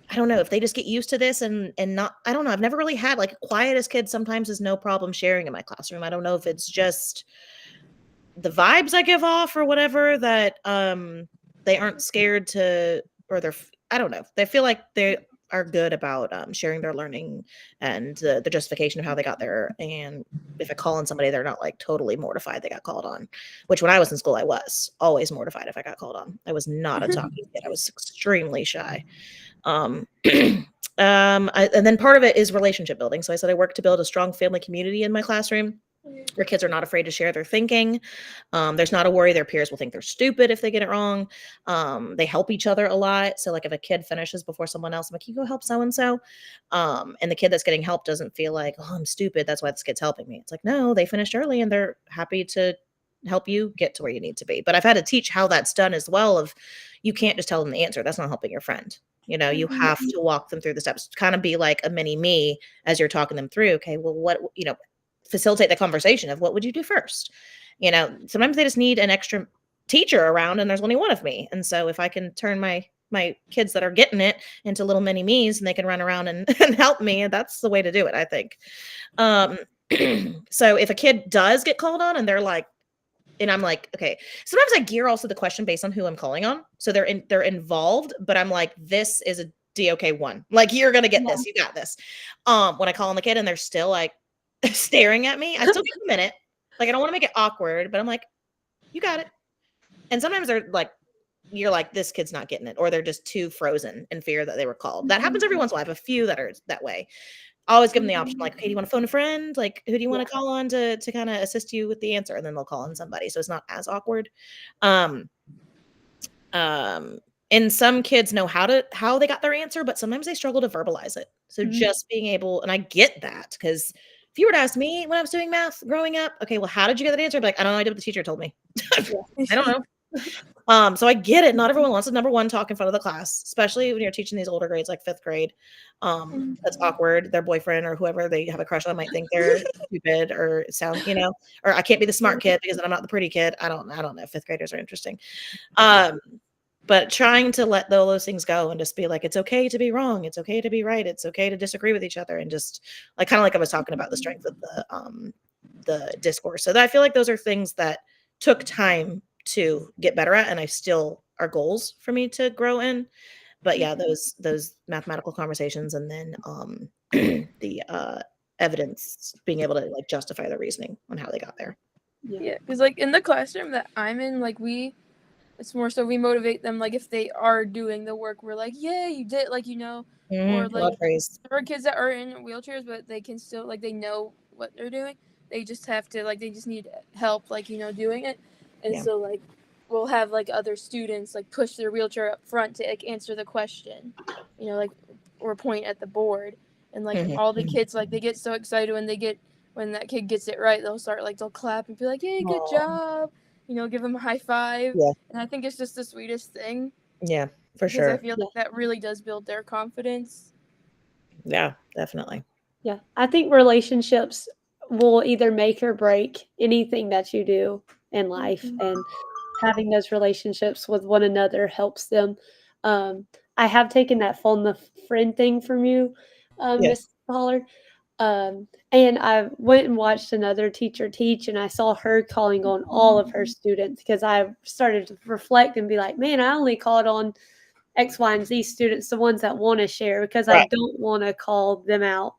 I don't know if they just get used to this and not, I don't know. I've never really had like quiet as kids sometimes is no problem sharing in my classroom. I don't know if it's just the vibes I give off or whatever that they aren't scared to, or I don't know. They feel like they are good about sharing their learning and the justification of how they got there. And if I call on somebody, they're not like totally mortified they got called on, which when I was in school, I was always mortified if I got called on. I was not a talking kid. I was extremely shy. And then part of it is relationship building. So I said I work to build a strong family community in my classroom where kids are not afraid to share their thinking. There's not a worry their peers will think they're stupid if they get it wrong. They help each other a lot. So like if a kid finishes before someone else, I'm like, you go help so-and-so. And the kid that's getting help doesn't feel like, oh, I'm stupid, that's why this kid's helping me. It's like, no, they finished early and they're happy to help you get to where you need to be. But I've had to teach how that's done as well. Of you can't just tell them the answer. That's not helping your friend. You know, you have to walk them through the steps, kind of be like a mini me as you're talking them through. Okay, well, what, facilitate the conversation of what would you do first? Sometimes they just need an extra teacher around and there's only one of me. And so if I can turn my kids that are getting it into little mini me's and they can run around and help me, that's the way to do it, I think. So if a kid does get called on and they're like, and I'm like, okay, sometimes I gear also the question based on who I'm calling on. So they're involved, but I'm like, this is a DOK 1. Like, you're going to get this. You got this. When I call on the kid and they're still like staring at me, I still give a minute. Like, I don't want to make it awkward, but I'm like, you got it. And sometimes they're like, you're like, this kid's not getting it. Or they're just too frozen in fear that they were called. That happens every once in a while. I have a few that are that way. I always give them the option, like, okay, do you want to phone a friend? Like, who do you want to call on to kind of assist you with the answer? And then they'll call on somebody. So it's not as awkward. And some kids know how they got their answer, but sometimes they struggle to verbalize it. So just being able, and I get that, because if you were to ask me when I was doing math growing up, okay, well, how did you get that answer? I'd be like, I don't know. I did what the teacher told me. I don't know. So I get it. Not everyone wants to, number one, talk in front of the class, especially when you're teaching these older grades, like 5th grade. That's awkward. Their boyfriend or whoever they have a crush on might think they're stupid or sound, or I can't be the smart kid because I'm not the pretty kid. I don't know. 5th graders are interesting. But trying to let all those things go and just be like, it's okay to be wrong. It's okay to be right. It's okay to disagree with each other. And just like, kind of like I was talking about the strength of the discourse. So that I feel like those are things that took time to get better at, and I still are goals for me to grow in. But yeah, those mathematical conversations, and then the evidence, being able to like justify the reasoning on how they got there. Yeah, because like in the classroom that I'm in, like it's more so we motivate them. Like if they are doing the work, we're like, yeah, you did, like or like there are kids that are in wheelchairs, but they can still, like, they know what they're doing. They just have to, like, they just need help, like, doing it. And so, like, we'll have, like, other students, like, push their wheelchair up front to, like, answer the question, like, or point at the board. And, like, all the kids, like, they get so excited when that kid gets it right. They'll start, like, they'll clap and be like, hey, good job. Give them a high five. Yeah. And I think it's just the sweetest thing. Yeah, for sure. Because I feel like that really does build their confidence. Yeah, definitely. Yeah, I think relationships will either make or break anything that you do in life, and having those relationships with one another helps them. I have taken that phone the friend thing from you, Miss Pollard. And I went and watched another teacher teach, and I saw her calling on all of her students, because I started to reflect and be like, man, I only called on X, Y, and Z students, the ones that want to share, because I don't want to call them out.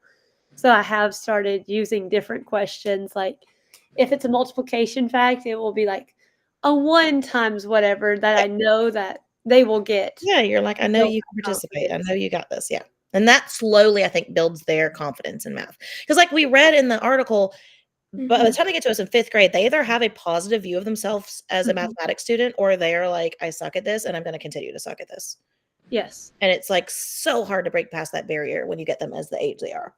So I have started using different questions. Like if it's a multiplication fact, it will be like a 1 times whatever that I know that they will get. Yeah, you're like, I know you can participate. I know you got this. Yeah. And that slowly, I think, builds their confidence in math. Because like we read in the article, by the time they get to us in 5th grade, they either have a positive view of themselves as a mathematics student, or they are like, I suck at this and I'm going to continue to suck at this. Yes. And it's like so hard to break past that barrier when you get them as the age they are.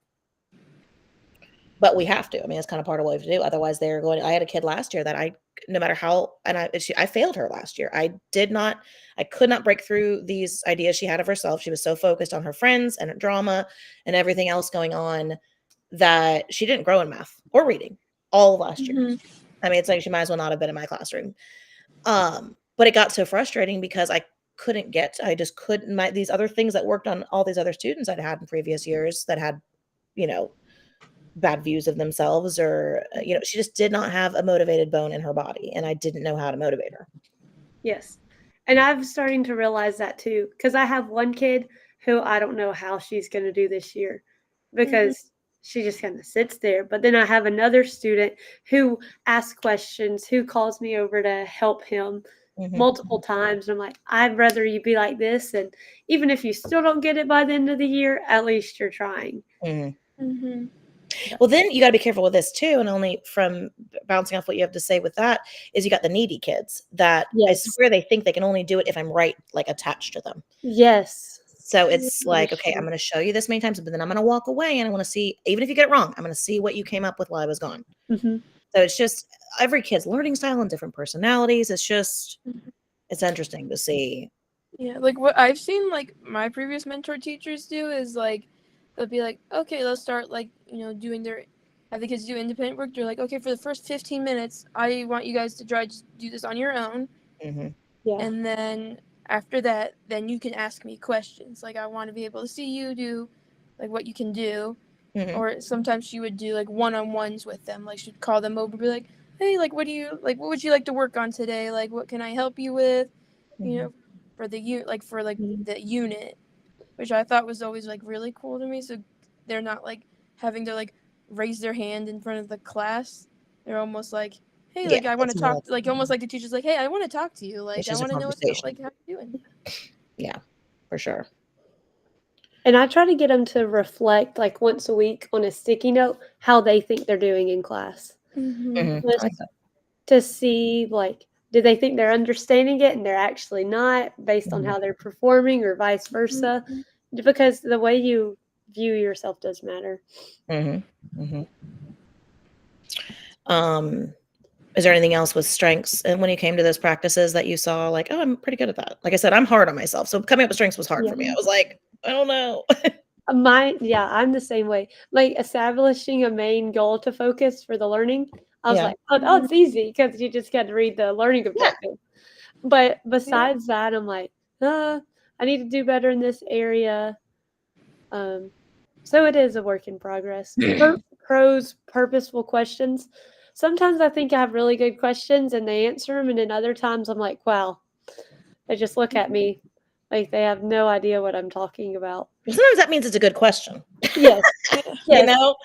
But we have to. I mean, it's kind of part of what we have to do. Otherwise, they're going. I had a kid last year that no matter how, and I failed her last year. I could not break through these ideas she had of herself. She was so focused on her friends and her drama and everything else going on that she didn't grow in math or reading all last year. I mean, it's like she might as well not have been in my classroom. But it got so frustrating because I couldn't get. I just couldn't. These other things that worked on all these other students I'd had in previous years that had, you know, bad views of themselves, or you know, she just did not have a motivated bone in her body, and I didn't know how to motivate her. Yes. And I'm starting to realize that too, because I have one kid who I don't know how she's going to do this year because she just kind of sits there. But then I have another student who asks questions, who calls me over to help him multiple times. And I'm like, I'd rather you be like this. And even if you still don't get it by the end of the year, at least you're trying. Well, then you got to be careful with this too. And only from bouncing off what you have to say with that is you got the needy kids that I swear they think they can only do it if I'm right, like attached to them. Yes. So it's like, okay, I'm going to show you this many times, but then I'm going to walk away and I want to see, even if you get it wrong, I'm going to see what you came up with while I was gone. So it's just every kid's learning style and different personalities. It's just, it's interesting to see. Yeah, like what I've seen, like my previous mentor teachers do is like, they'll be like, okay, let's start like, you know, have the kids do independent work. They're like, okay, for the first 15 minutes, I want you guys to try to do this on your own. And then after that, then you can ask me questions. Like, I want to be able to see you do like what you can do. Or sometimes she would do like one-on-ones with them. Like she'd call them over and be like, hey, like, what would you like to work on today? Like, what can I help you with? You know, for the the unit, which I thought was always like really cool to me. So they're not like having to like raise their hand in front of the class. They're almost like, hey, like I want to talk, like almost like the teacher's like, hey, I want to talk to you. Like I want to know what's like how you're doing. Yeah, for sure. And I try to get them to reflect like once a week on a sticky note how they think they're doing in class. To see like, do they think they're understanding it and they're actually not, based on how they're performing, or vice versa? Because the way you view yourself does matter. Is there anything else with strengths and when you came to those practices that you saw like, oh, I'm pretty good at that? Like I said, I'm hard on myself. So coming up with strengths was hard for me. I was like, I don't know. I'm the same way. Like establishing a main goal to focus for the learning. I was like, oh, it's easy because you just got to read the learning objective. But besides that, I'm like, I need to do better in this area. So it is a work in progress. Pros, purposeful questions. Sometimes I think I have really good questions and they answer them, and then other times I'm like, wow, they just look at me like they have no idea what I'm talking about. Sometimes that means it's a good question. Yes. You know?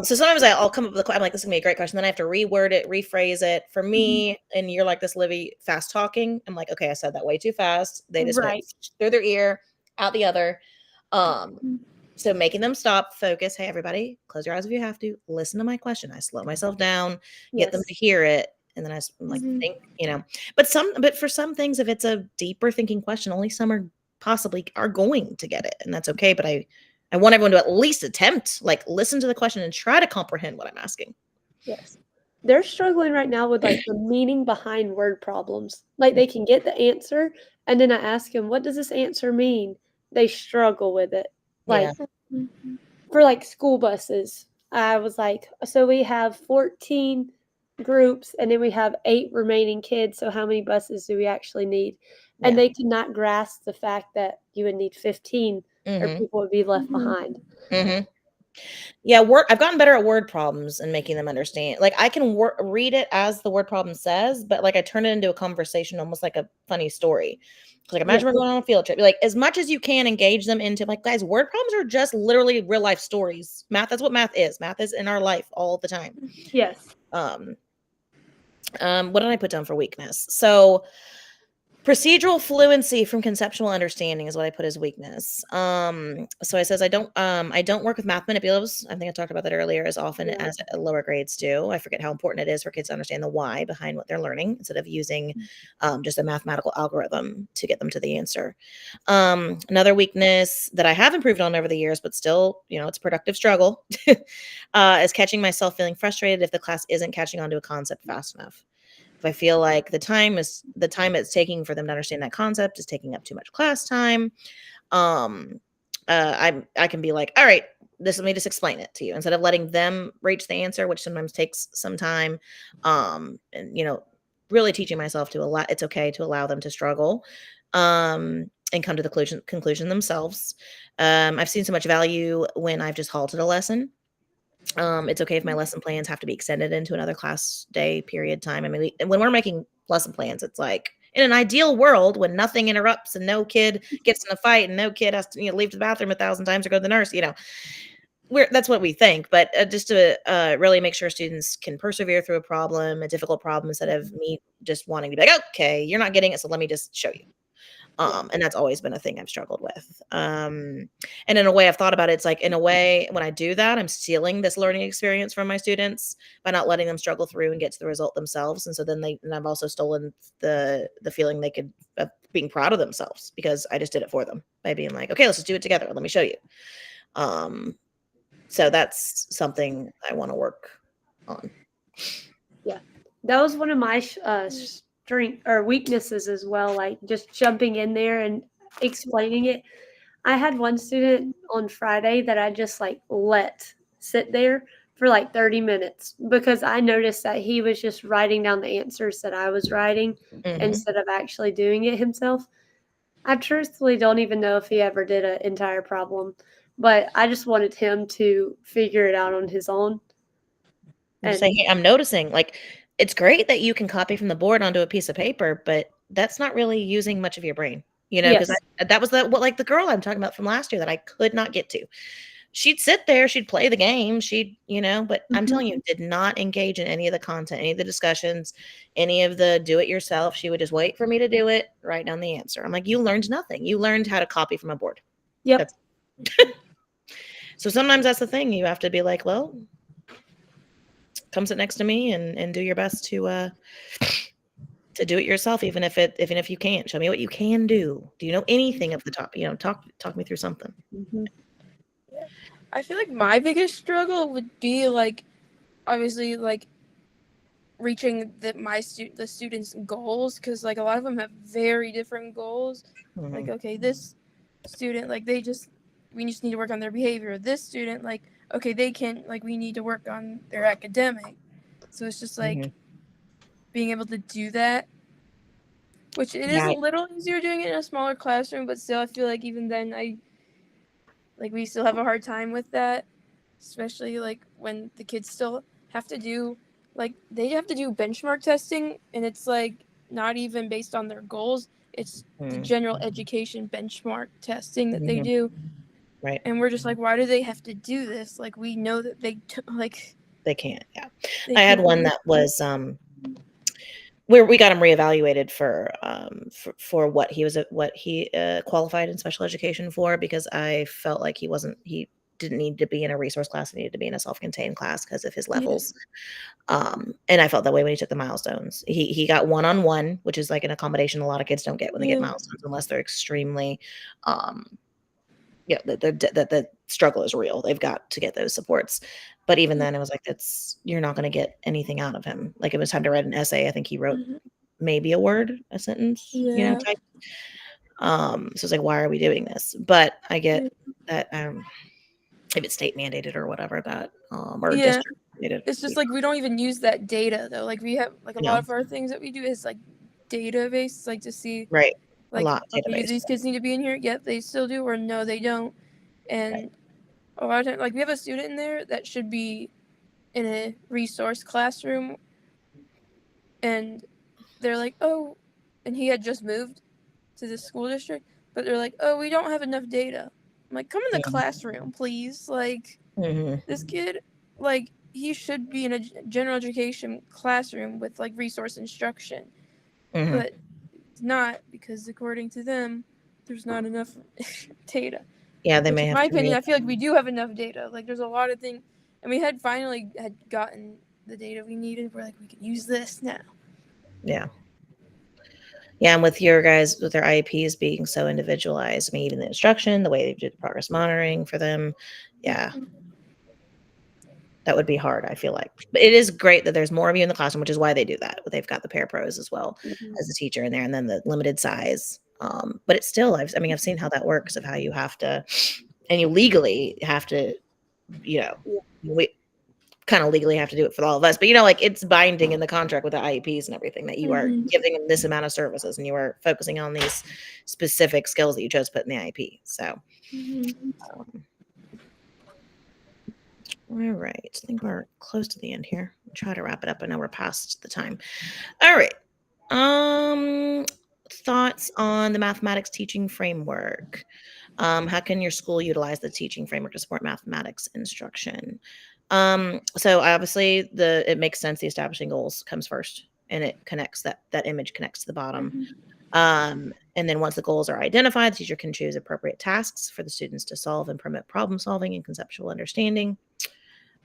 So sometimes I'll come up with I'm like, this is gonna be a great question. Then I have to reword it, rephrase it. For me, and you're like this, Livy, fast talking. I'm like, okay, I said that way too fast. They just went through their ear, out the other. So making them stop, focus. Hey, everybody, close your eyes if you have to. Listen to my question. I slow myself down, get them to hear it. And then I'm like, think, you know, but for some things, if it's a deeper thinking question, only some are going to get it. And that's okay. But I want everyone to at least attempt, like listen to the question and try to comprehend what I'm asking. Yes. They're struggling right now with like the meaning behind word problems. Like they can get the answer, and then I ask them, what does this answer mean? They struggle with it. Like for like school buses, I was like, so we have 14 groups and then we have 8 remaining kids. So how many buses do we actually need? And they could not grasp the fact that you would need 15 or people would be left behind. Yeah, I've gotten better at word problems and making them understand. Like I can read it as the word problem says, but like I turn it into a conversation, almost like a funny story. Like imagine we're going on a field trip. Like as much as you can engage them into like, guys, word problems are just literally real life stories. Math, that's what math is. Math is in our life all the time. Yes. What did I put down for weakness? So procedural fluency from conceptual understanding is what I put as weakness. So I says I don't work with math manipulatives. I think I talked about that earlier as often as lower grades do. I forget how important it is for kids to understand the why behind what they're learning instead of using just a mathematical algorithm to get them to the answer. Another weakness that I have improved on over the years, but still, you know, it's a productive struggle, is catching myself feeling frustrated if the class isn't catching on to a concept fast enough. If I feel like the time it's taking for them to understand that concept is taking up too much class time, I can be like, all right, let me just explain it to you instead of letting them reach the answer, which sometimes takes some time. And you know, really teaching myself to allow it's okay to allow them to struggle, and come to the conclusion themselves. I've seen so much value when I've just halted a lesson. It's okay if my lesson plans have to be extended into another class day period time. I mean, when we're making lesson plans, it's like in an ideal world when nothing interrupts and no kid gets in a fight and no kid has to leave to the bathroom 1,000 times or go to the nurse. That's what we think, but just to really make sure students can persevere through a difficult problem, instead of me just wanting to be like, okay, you're not getting it, so let me just show you. And that's always been a thing I've struggled with. And in a way, I've thought about it, it's like, in a way, when I do that, I'm stealing this learning experience from my students by not letting them struggle through and get to the result themselves. And so then and I've also stolen the feeling they could of being proud of themselves, because I just did it for them by being like, okay, let's just do it together. Let me show you. So that's something I want to work on. Yeah, that was one of my strength or weaknesses as well, like just jumping in there and explaining it. I had one student on Friday that I just like let sit there for like 30 minutes because I noticed that he was just writing down the answers that I was writing instead of actually doing it himself. I truthfully don't even know if he ever did an entire problem, but I just wanted him to figure it out on his own. And say, hey, I'm noticing, like, it's great that you can copy from the board onto a piece of paper, but that's not really using much of your brain, because that was like the girl I'm talking about from last year that I could not get to. She'd sit there, she'd play the game, but I'm telling you, did not engage in any of the content, any of the discussions, any of the do it yourself. She would just wait for me to do it, write down the answer. I'm like, you learned nothing. You learned how to copy from a board. Yep. So sometimes that's the thing. You have to be like, well, come sit next to me and do your best to do it yourself, even if you can't. Show me what you can do. Do you know anything of the top? Talk me through something. I feel like my biggest struggle would be like, obviously, like reaching the students' goals, because like a lot of them have very different goals. Like, okay, this student, like we just need to work on their behavior. This student, like, okay, they can, like, we need to work on their academic. So it's just like being able to do that, which it is a little easier doing it in a smaller classroom, but still I feel like even then we still have a hard time with that, especially like when the kids still have to do, like, they have to do benchmark testing, and it's like not even based on their goals. It's the general education benchmark testing that they do. Right. And we're just like, why do they have to do this? Like, we know that they can't. Yeah. I had one that was where we got him reevaluated for what he qualified in special education for, because I felt like he didn't need to be in a resource class. He needed to be in a self-contained class because of his levels. And I felt that way when he took the milestones. He got one-on-one, which is like an accommodation a lot of kids don't get when they get milestones, unless they're extremely the struggle is real. They've got to get those supports. But even then, it was like, you're not going to get anything out of him. Like, it was time to write an essay. I think he wrote maybe a word, a sentence, type. So it's like, why are we doing this? But I get that if it's state mandated or whatever, that or district mandated. It's just like we don't even use that data though. Like, we have like a lot of our things that we do is like database, like to see like a lot database. Do these kids need to be in here? Yep, they still do, or no, they don't. And a lot of times, like, we have a student in there that should be in a resource classroom, and they're like, oh, and he had just moved to the school district, but they're like, oh, we don't have enough data. I'm like, come in the classroom, please. Like, this kid, like, he should be in a general education classroom with like resource instruction, but it's not, because according to them, there's not enough data. Yeah, they may have. In my opinion, I feel like we do have enough data. Like, there's a lot of things, and we had finally gotten the data we needed. We're like, we can use this now. Yeah. Yeah, and with your guys, with their IEPs being so individualized, I mean, even the instruction, the way they do the progress monitoring for them, that would be hard, I feel like. But it is great that there's more of you in the classroom, which is why they do that. They've got the parapros as well as a teacher in there, and then the limited size. But it's still, I've seen how that works, of how you have to, and you legally have to, kind of legally have to do it for all of us, but you know, like it's binding in the contract with the IEPs and everything that you are giving them this amount of services and you are focusing on these specific skills that you chose to put in the IEP. So, all right, I think we're close to the end here. I'll try to wrap it up. I know we're past the time. All right. Thoughts on the mathematics teaching framework? How can your school utilize the teaching framework to support mathematics instruction? So obviously it makes sense. The establishing goals comes first, and it connects that image connects to the bottom. And then once the goals are identified, the teacher can choose appropriate tasks for the students to solve and promote problem solving and conceptual understanding.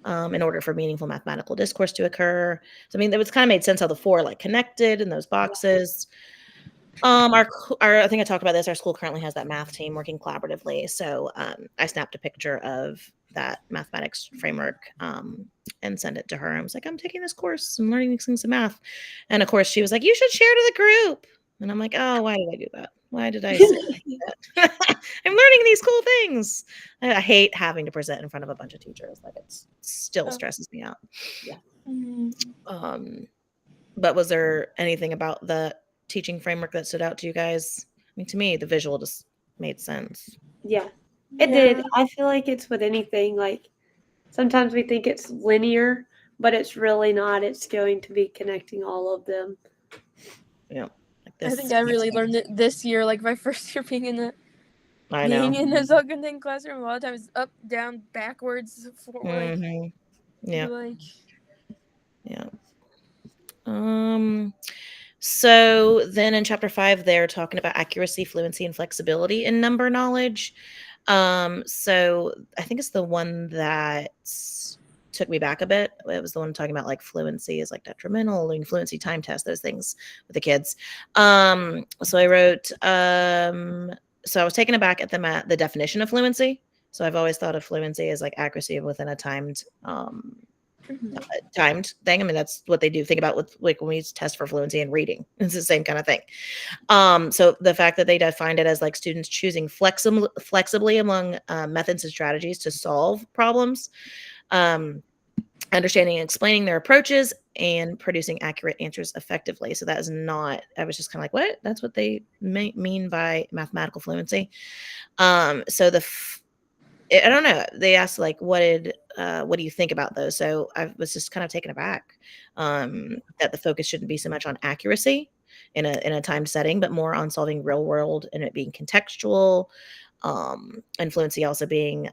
In order for meaningful mathematical discourse to occur. So I mean, it was kind of made sense how the 4 like connected in those boxes. Our I think I talked about this. Our school currently has that math team working collaboratively. So I snapped a picture of that mathematics framework and sent it to her. I was like, I'm taking this course. I'm learning these things in math. And of course, she was like, you should share to the group. And I'm like, oh, why did I do that? Why did I say that? I'm learning these cool things. I hate having to present in front of a bunch of teachers. Like it still stresses me out. But was there anything about the teaching framework that stood out to you guys? I mean, to me, the visual just made sense. Yeah, it did. I feel like it's with anything. Like sometimes we think it's linear, but it's really not. It's going to be connecting all of them. Yeah. I think I really learned it this year, like my first year being in the Zolgunding classroom. A lot of times up, down, backwards, forward. Yeah. Like, yeah. So then in chapter 5, they're talking about accuracy, fluency, and flexibility in number knowledge. So I think it's the one that took me back a bit. It was the one talking about like fluency is like detrimental, and fluency time test, those things with the kids. So I wrote, so I was taken aback at the definition of fluency. So I've always thought of fluency as like accuracy within a timed thing. I mean, that's what they do. Think about with like when we test for fluency in reading, it's the same kind of thing. So the fact that they defined it as like students choosing flexibly among methods and strategies to solve problems, understanding and explaining their approaches, and producing accurate answers effectively. So that is not, I was just kind of like, what? That's what they mean by mathematical fluency. So I don't know. They asked like, what do you think about those? So I was just kind of taken aback that the focus shouldn't be so much on accuracy in a timed setting, but more on solving real world and it being contextual. And fluency also being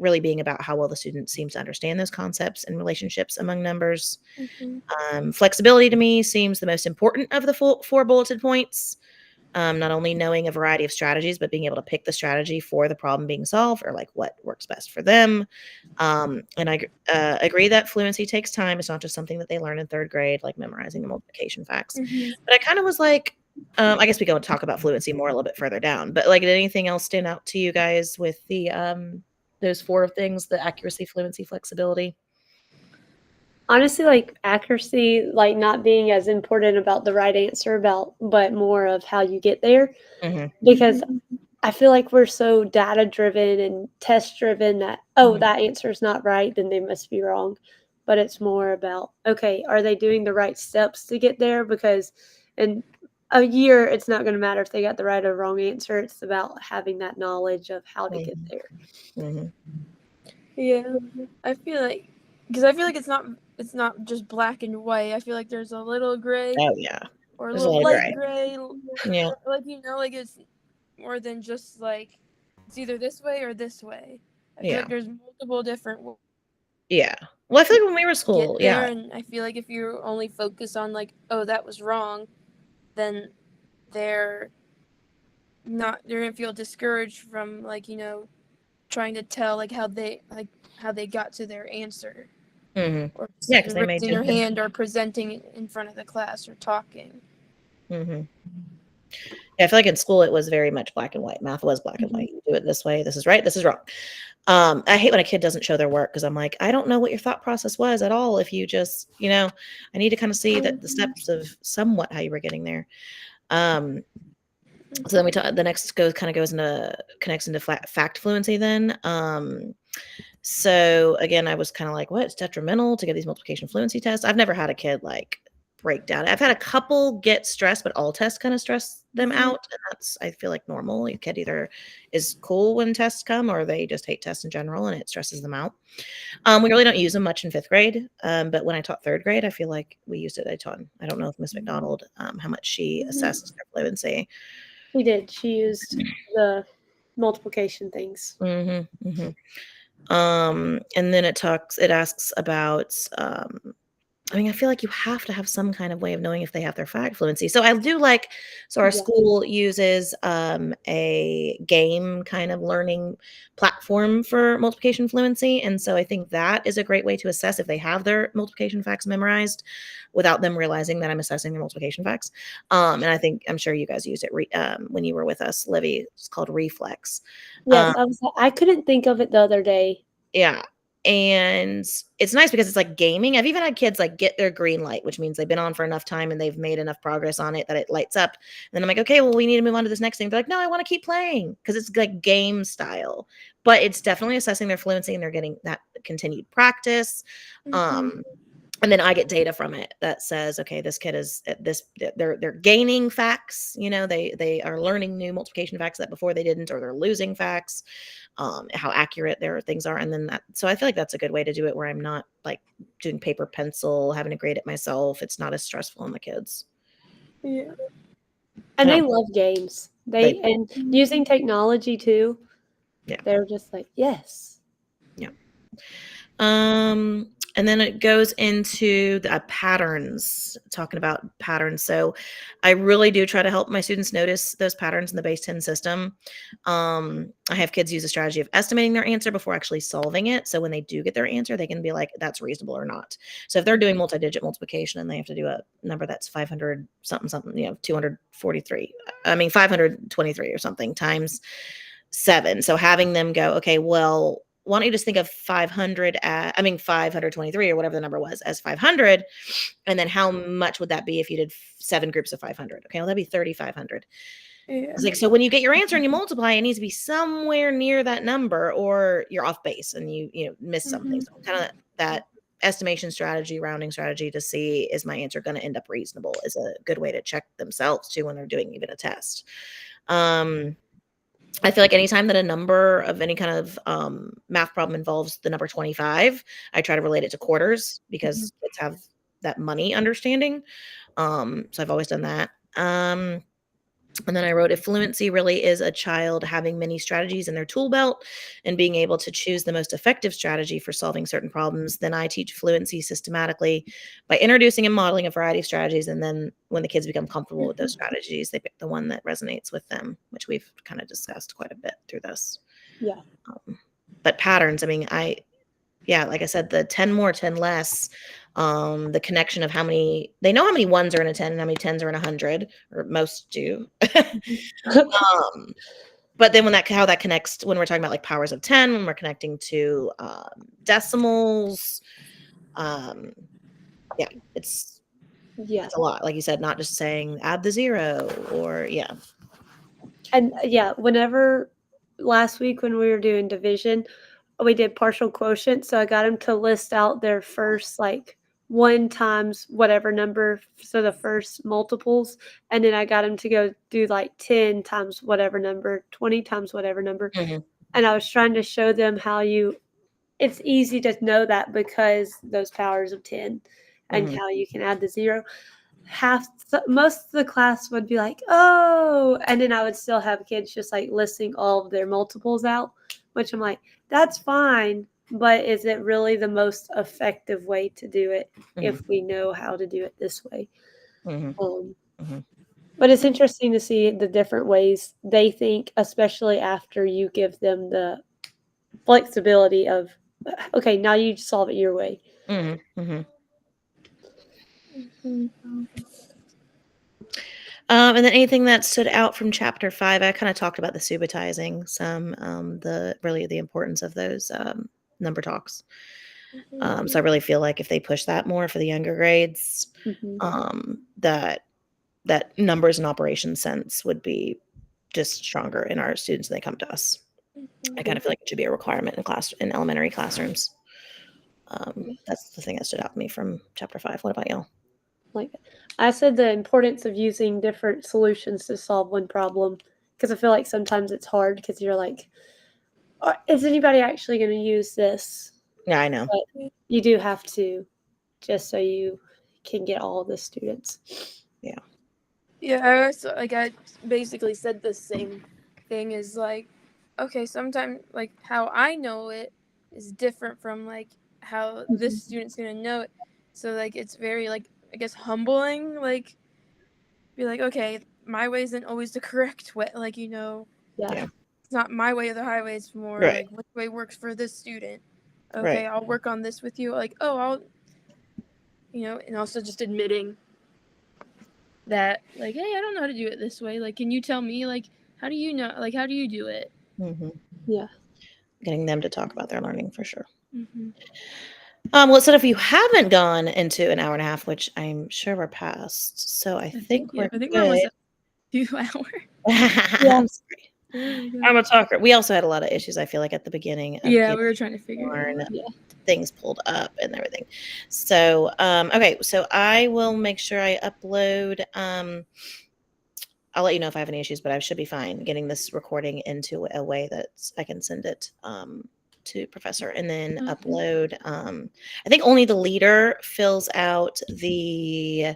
really being about how well the student seems to understand those concepts and relationships among numbers. Flexibility to me seems the most important of the 4 bulleted points. Not only knowing a variety of strategies, but being able to pick the strategy for the problem being solved or like what works best for them. And I agree that fluency takes time. It's not just something that they learn in 3rd grade, like memorizing the multiplication facts. But I kind of was like, I guess we go and talk about fluency more a little bit further down. But like, did anything else stand out to you guys with the those 4 things: the accuracy, fluency, flexibility? Honestly, like accuracy, like not being as important about the right answer but more of how you get there. Because I feel like we're so data driven and test driven that, that answer is not right, then they must be wrong. But it's more about, okay, are they doing the right steps to get there? Because in a year, it's not going to matter if they got the right or wrong answer. It's about having that knowledge of how to get there. Yeah, I feel like, because I feel like it's not just black and white. I feel like there's a little gray. Oh yeah. Or There's a little light gray. gray. Yeah. Like, like it's more than just like it's either this way or this way. I feel like there's multiple different ways. Yeah. Well, I feel like when we were in school, and I feel like if you only focus on like, oh, that was wrong, then they're gonna feel discouraged from like, trying to tell like how they got to their answer. Or because they raising your hand or presenting in front of the class or talking. Yeah, I feel like in school it was very much black and white. Math was black and white. You do it this way. This is right. This is wrong. I hate when a kid doesn't show their work because I'm like, I don't know what your thought process was at all. If you just, I need to kind of see that the steps of somewhat how you were getting there. So then the next connects into fact fluency then. So again, I was kind of like, what? It's detrimental to get these multiplication fluency tests. I've never had a kid like break down. I've had a couple get stressed, but all tests kind of stress them Mhm. out. And that's, I feel like, normal. Your kid either is cool when tests come or they just hate tests in general and it stresses them out. We really don't use them much in 5th grade. But when I taught 3rd grade, I feel like we used it a ton. I don't know if Miss McDonald, how much she assessed their fluency. She did. She used the multiplication things. Mm-hmm, mm-hmm. And then it asks about, I mean, I feel like you have to have some kind of way of knowing if they have their fact fluency. So I do like, so our Yeah. school uses a game kind of learning platform for multiplication fluency. And so I think that is a great way to assess if they have their multiplication facts memorized without them realizing that I'm assessing their multiplication facts. And I think, I'm sure you guys used it when you were with us, Livy. It's called Reflex. Yes, I couldn't think of it the other day. Yeah. And it's nice because it's like gaming. I've even had kids like get their green light, which means they've been on for enough time and they've made enough progress on it that it lights up. And then I'm like, okay, well, we need to move on to this next thing. They're like, no, I want to keep playing because it's like game style. But it's definitely assessing their fluency and they're getting that continued practice. Mhm. And then I get data from it that says, okay, this kid is at this, they're gaining facts, they are learning new multiplication facts that before they didn't, or they're losing facts, how accurate their things are. And then so I feel like that's a good way to do it where I'm not like doing paper pencil, having to grade it myself. It's not as stressful on the kids. Yeah. And Yeah. they love games. And using technology too. Yeah. They're just like, yes. Yeah. And then it goes into the patterns, talking about patterns. So I really do try to help my students notice those patterns in the base 10 system. I have kids use a strategy of estimating their answer before actually solving it. So when they do get their answer, they can be like, that's reasonable or not. So if they're doing multi-digit multiplication and they have to do a number that's 500 something, 243, 523 or something times 7. So having them go, okay, well, why don't you just think of 523 or whatever the number was as 500, and then how much would that be if you did 7 groups of 500? Okay, well, that'd be 3,500. Yeah. It's like, so when you get your answer and you multiply, it needs to be somewhere near that number, or you're off base and you miss something. So kind of that estimation strategy, rounding strategy to see, is my answer going to end up reasonable, is a good way to check themselves too when they're doing even a test. I feel like anytime that a number of any kind of math problem involves the number 25, I try to relate it to quarters because kids have that money understanding. So I've always done that. And then I wrote, if fluency really is a child having many strategies in their tool belt and being able to choose the most effective strategy for solving certain problems, then I teach fluency systematically by introducing and modeling a variety of strategies. And then when the kids become comfortable with those strategies, they pick the one that resonates with them, which we've kind of discussed quite a bit through this. Yeah. But patterns, I mean, like I said, the 10 more, 10 less, the connection of they know how many ones are in a 10 and how many 10s are in 100, or most do. But then how that connects when we're talking about like powers of 10, when we're connecting to decimals, it's a lot. Like you said, not just saying add the 0 or And whenever last week when we were doing division, we did partial quotient. So I got them to list out their first like 1 times whatever number, so the first multiples, and then I got them to go do like 10 times whatever number, 20 times whatever number. Mhm. And I was trying to show them how it's easy to know that because those powers of 10 and how you can add the 0. Most of the class would be like, oh, and then I would still have kids just like listing all of their multiples out, which I'm like, that's fine, but is it really the most effective way to do it if we know how to do it this way? But it's interesting to see the different ways they think, especially after you give them the flexibility of, okay, now you solve it your way. And then anything that stood out from chapter 5, I kind of talked about the subitizing some, the importance of those number talks. So I really feel like if they push that more for the younger grades, that numbers and operation sense would be just stronger in our students when they come to us. I kind of feel like it should be a requirement in elementary classrooms. That's the thing that stood out to me from chapter 5. What about y'all? Like I said, the importance of using different solutions to solve one problem, because I feel like sometimes it's hard because you're like, is anybody actually going to use this? Yeah, I know. But you do have to, just so you can get all of the students. Yeah, I also, like, I basically said the same thing is like, okay, sometimes like how I know it is different from like how this student's gonna know it. So like it's very like I guess humbling, like be like, okay, my way isn't always the correct way. Like, Yeah. it's not my way or the highway, it's more Right. like what way works for this student. Right. Okay, I'll work on this with you. Like, oh, I'll and also just admitting that like, hey, I don't know how to do it this way. Like, can you tell me like how do you know like how do you do it? Mm-hmm. Yeah. Getting them to talk about their learning for sure. Mm-hmm. Well, so if you haven't gone into an hour and a half, which I'm sure we're past, so I think we're I think good. we're almost at 2 hours. I'm sorry. I'm a talker. We also had a lot of issues, I feel like, at the beginning. Of Yeah, we were trying to figure it out. Yeah. things pulled up and everything. So, okay. So I will make sure I upload. I'll let you know if I have any issues, but I should be fine getting this recording into a way that I can send it to Professor and then upload. I think only the leader fills out the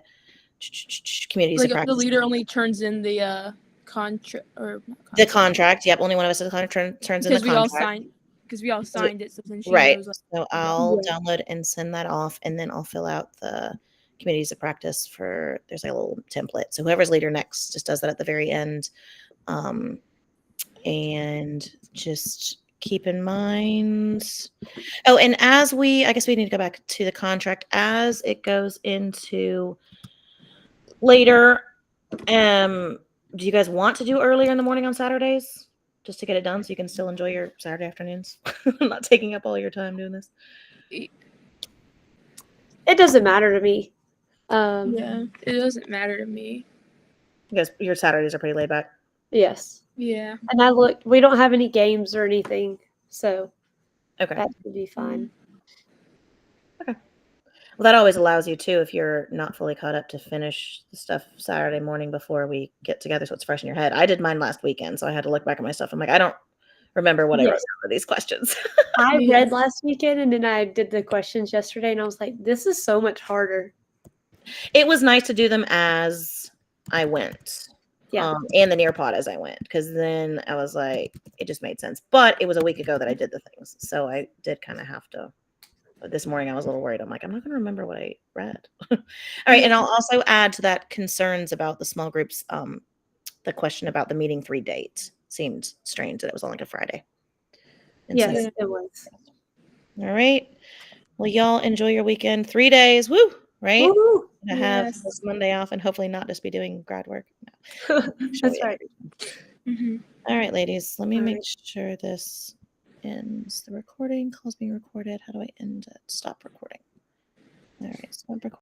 communities of Like the practice. leader only turns in the contract or not The contract. Yep, only one of us turns in the because we all contract. signed it, so then she Right. knows. Like, So I'll download and send that off, and then I'll fill out the communities of practice for. There's like a little template. So whoever's leader next just does that at the very end, and just keep in mind. Oh, and I guess we need to go back to the contract as it goes into later. Do you guys want to do earlier in the morning on Saturdays? Just to get it done so you can still enjoy your Saturday afternoons. I'm not taking up all your time doing this. It doesn't matter to me. yeah, it doesn't matter to me. You guys, your Saturdays are pretty laid back. Yes. Yeah. And I looked, we don't have any games or anything, so Okay. that should be fine. Well, that always allows you too, if you're not fully caught up, to finish the stuff Saturday morning before we get together, so it's fresh in your head. I did mine last weekend, so I had to look back at my stuff. I'm like, I don't remember what I wrote down for these questions. I read last weekend and then I did the questions yesterday, and I was like, this is so much harder. It was nice to do them as I went. Yeah. And the Nearpod as I went, because then I was like, it just made sense. But it was a week ago that I did the things, so I did kind of have to. But this morning I was a little worried. I'm like, I'm not going to remember what I read. All right, and I'll also add to that concerns about the small groups. The question about the meeting 3 date seemed strange that it was on like a Friday. Yes, it was. All right. Well, y'all enjoy your weekend. 3 days. Woo! Right? Woo-hoo. To have this Monday off and hopefully not just be doing grad work. No. That's right. All right, ladies. Let me make sure this ends the recording. Call's being recorded. How do I end it? Stop recording. All right. Stop recording.